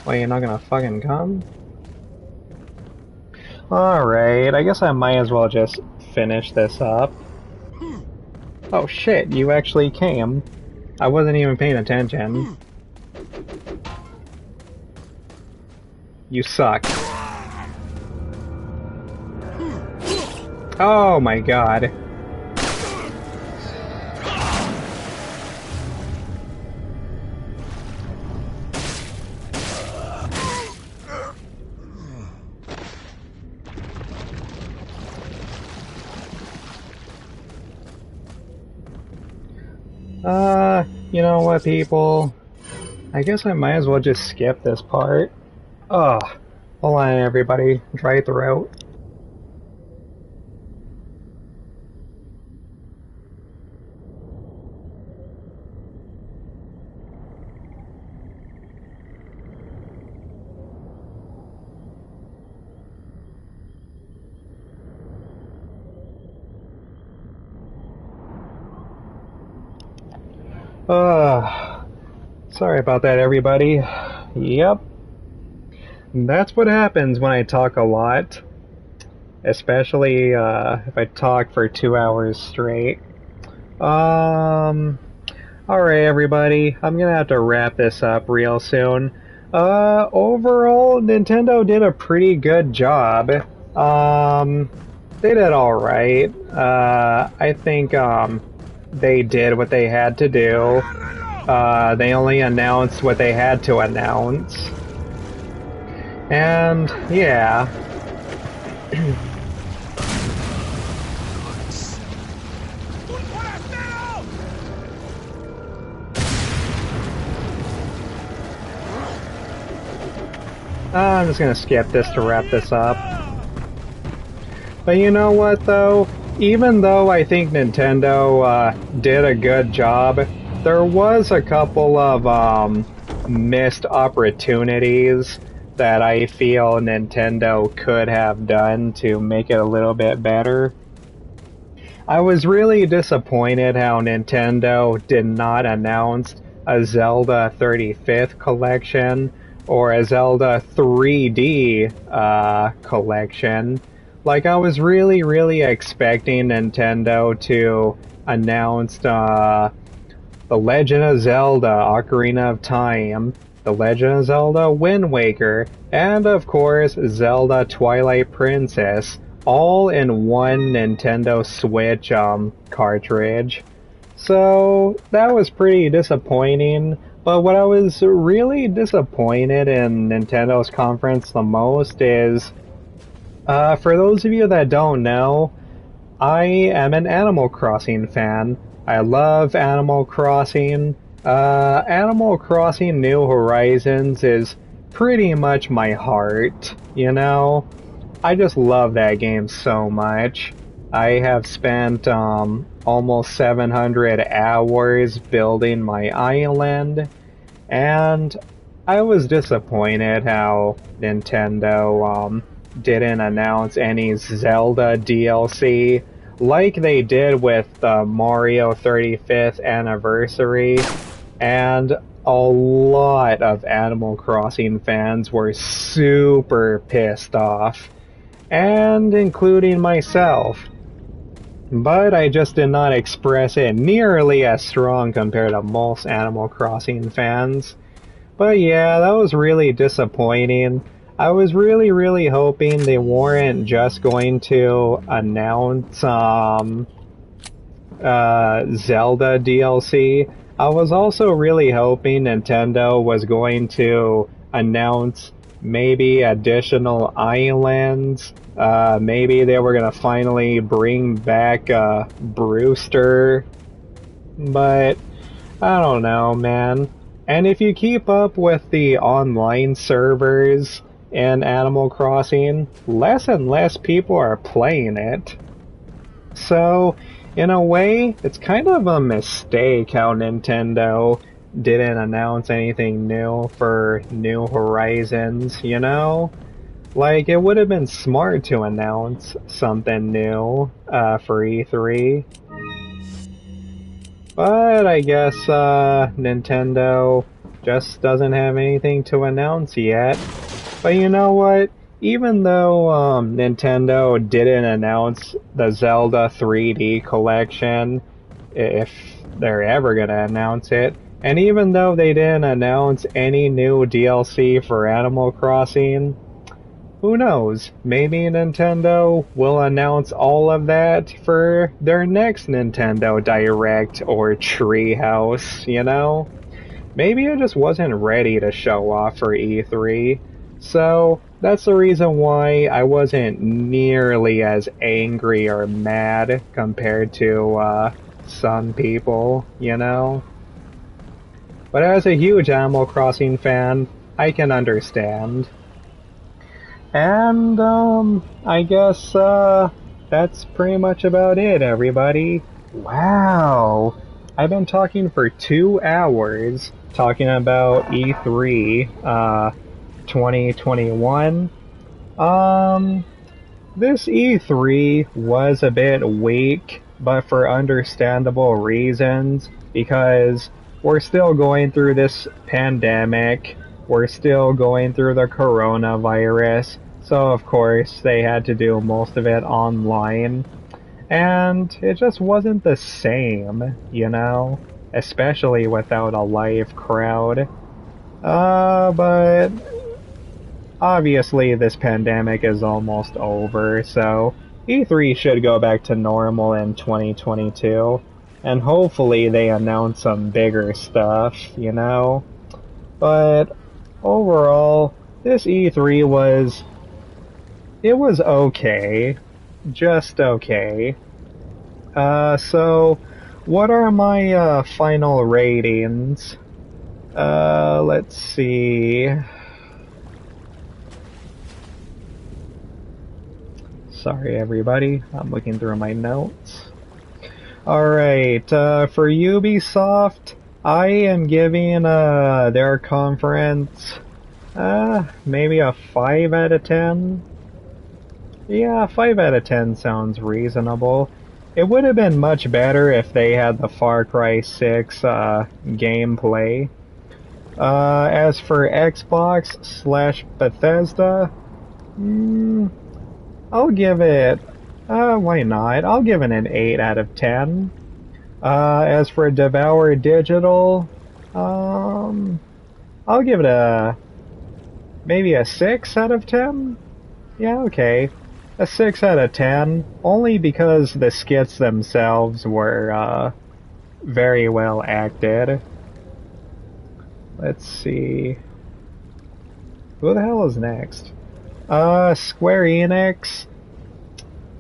Wait, you're not gonna fucking come? Alright, I guess I might as well just finish this up. Oh shit, you actually came. I wasn't even paying attention. You suck. Oh my god. You know what, people? I guess I might as well just skip this part. Ugh. Hold on, everybody. Dry throat. Sorry about that, everybody. Yep. That's what happens when I talk a lot. Especially, if I talk for 2 hours straight. Alright, everybody. I'm gonna have to wrap this up real soon. Overall, Nintendo did a pretty good job. They did alright. I think, they did what they had to do. They only announced what they had to announce. And, yeah. I'm just gonna skip this to wrap this up. But you know what, though? Even though I think Nintendo did a good job, there was a couple of missed opportunities that I feel Nintendo could have done to make it a little bit better. I was really disappointed how Nintendo did not announce a Zelda 35th collection or a Zelda 3D collection. Like, I was really expecting Nintendo to announce The Legend of Zelda Ocarina of Time, The Legend of Zelda Wind Waker, and of course Zelda Twilight Princess, all in one Nintendo Switch cartridge. So that was pretty disappointing, but what I was really disappointed in Nintendo's conference the most is, for those of you that don't know, I am an Animal Crossing fan. I love Animal Crossing. Animal Crossing New Horizons is pretty much my heart, you know? I just love that game so much. I have spent almost 700 hours building my island, and I was disappointed how Nintendo didn't announce any Zelda DLC like they did with the Mario 35th anniversary, and a lot of Animal Crossing fans were super pissed off, and including myself. But I just did not express it nearly as strong compared to most Animal Crossing fans. But yeah, that was really disappointing. I was really hoping they weren't just going to announce Zelda DLC. I was also really hoping Nintendo was going to announce maybe additional islands. Maybe they were gonna finally bring back Brewster. But I don't know, man. And if you keep up with the online servers in Animal Crossing, less and less people are playing it. So, In a way, it's kind of a mistake how Nintendo didn't announce anything new for New Horizons, you know? Like, it would have been smart to announce something new for E3. But I guess Nintendo just doesn't have anything to announce yet. But you know what? Even though Nintendo didn't announce the Zelda 3D collection, if they're ever gonna announce it, and even though they didn't announce any new DLC for Animal Crossing, who knows? Maybe Nintendo will announce all of that for their next Nintendo Direct or Treehouse, you know? Maybe I just wasn't ready to show off for E3, so that's the reason why I wasn't nearly as angry or mad compared to some people, you know? But as a huge Animal Crossing fan, I can understand. And, I guess, that's pretty much about it, everybody. Wow! I've been talking for 2 hours, talking about E3, 2021. This E3 was a bit weak, but for understandable reasons, because we're still going through this pandemic, we're still going through the coronavirus, so of course they had to do most of it online. And it just wasn't the same, you know? Especially without a live crowd. But obviously this pandemic is almost over, so E3 should go back to normal in 2022. And hopefully they announce some bigger stuff, you know? But overall, this E3 it was okay. Just okay. So, what are my final ratings? Let's see. Sorry, everybody. I'm looking through my notes. Alright, for Ubisoft, I am giving their conference maybe a 5 out of 10. Yeah, 5 out of 10 sounds reasonable. It would have been much better if they had the Far Cry 6 gameplay. As for Xbox slash Bethesda, I'll give it, why not? I'll give it an 8 out of 10. As for Devour Digital, I'll give it maybe a 6 out of 10? Yeah, okay. A 6 out of 10, only because the skits themselves were very well acted. Let's see. Who the hell is next? Square Enix.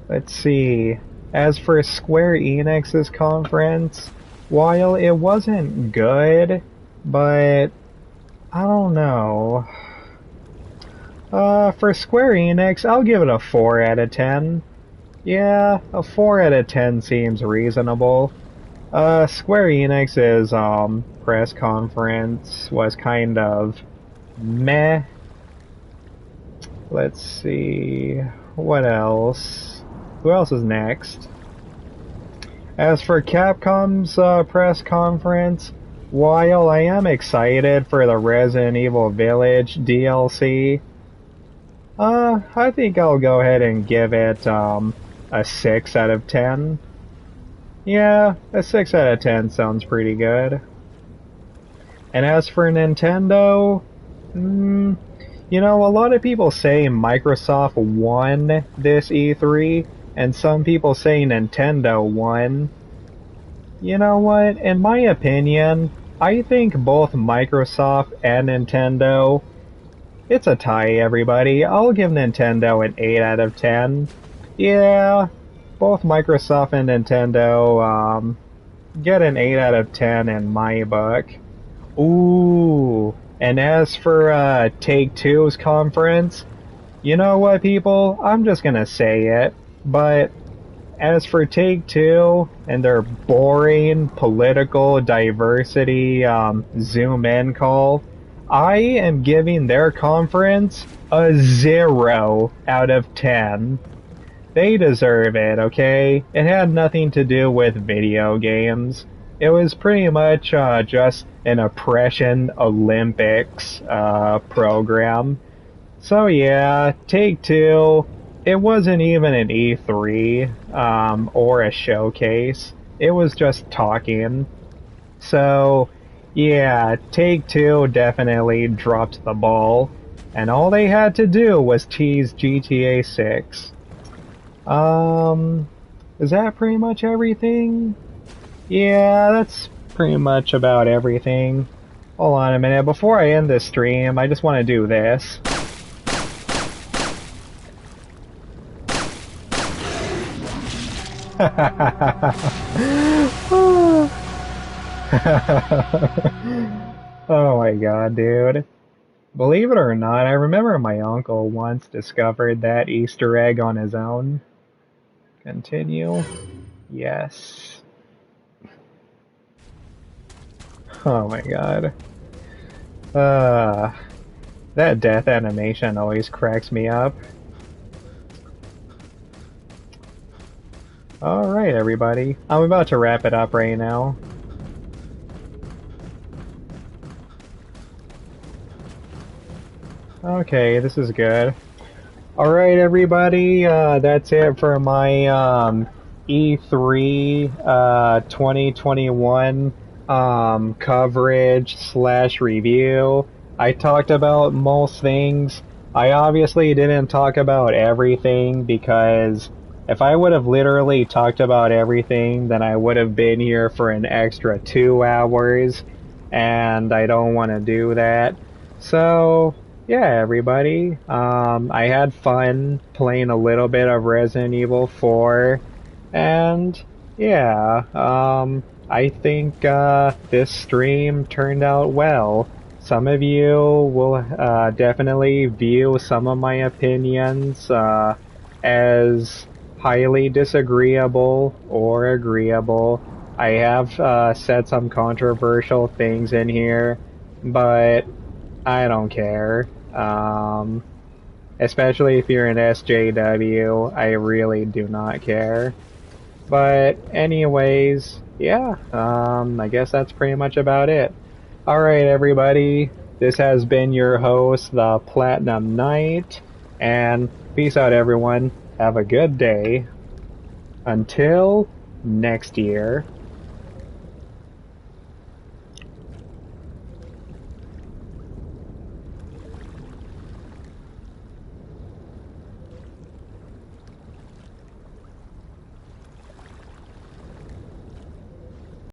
Let's see. As for Square Enix's conference, while it wasn't good, but I don't know. For Square Enix, I'll give it a 4 out of 10. Yeah, a 4 out of 10 seems reasonable. Square Enix's, press conference was kind of meh. Let's see, what else? Who else is next? As for Capcom's, press conference, while I am excited for the Resident Evil Village DLC, I think I'll go ahead and give it, a 6 out of 10. Yeah, a 6 out of 10 sounds pretty good. And as for Nintendo, you know, a lot of people say Microsoft won this E3, and some people say Nintendo won. You know what? In my opinion, I think both Microsoft and Nintendo, it's a tie, everybody. I'll give Nintendo an 8 out of 10. Yeah, both Microsoft and Nintendo get an 8 out of 10 in my book. Ooh, and as for Take-Two's conference, you know what, people? I'm just gonna say it, but as for Take-Two and their boring political diversity zoom in call, I am giving their conference a 0 out of 10. They deserve it, okay? It had nothing to do with video games. It was pretty much just an oppression Olympics program. So yeah, Take-Two, it wasn't even an E3 or a showcase. It was just talking. So yeah, Take-Two definitely dropped the ball. And all they had to do was tease GTA 6. Is that pretty much everything? Yeah, that's pretty much about everything. Hold on a minute, before I end this stream, I just want to do this. Oh my god, dude. Believe it or not, I remember my uncle once discovered that Easter egg on his own. Continue. Yes. Oh my god. That death animation always cracks me up. Alright, everybody. I'm about to wrap it up right now. Okay, this is good. Alright, everybody, that's it for my E3 2021 coverage / review. I talked about most things. I obviously didn't talk about everything because if I would have literally talked about everything, then I would have been here for an extra 2 hours, and I don't want to do that. So, yeah, everybody, I had fun playing a little bit of Resident Evil 4, and yeah, I think this stream turned out well. Some of you will definitely view some of my opinions as highly disagreeable or agreeable. I have said some controversial things in here, but I don't care. Especially if you're an SJW, I really do not care. But anyways, yeah, I guess that's pretty much about it. Alright, everybody, this has been your host, the Platinum Knight, and peace out, everyone. Have a good day. Until next year.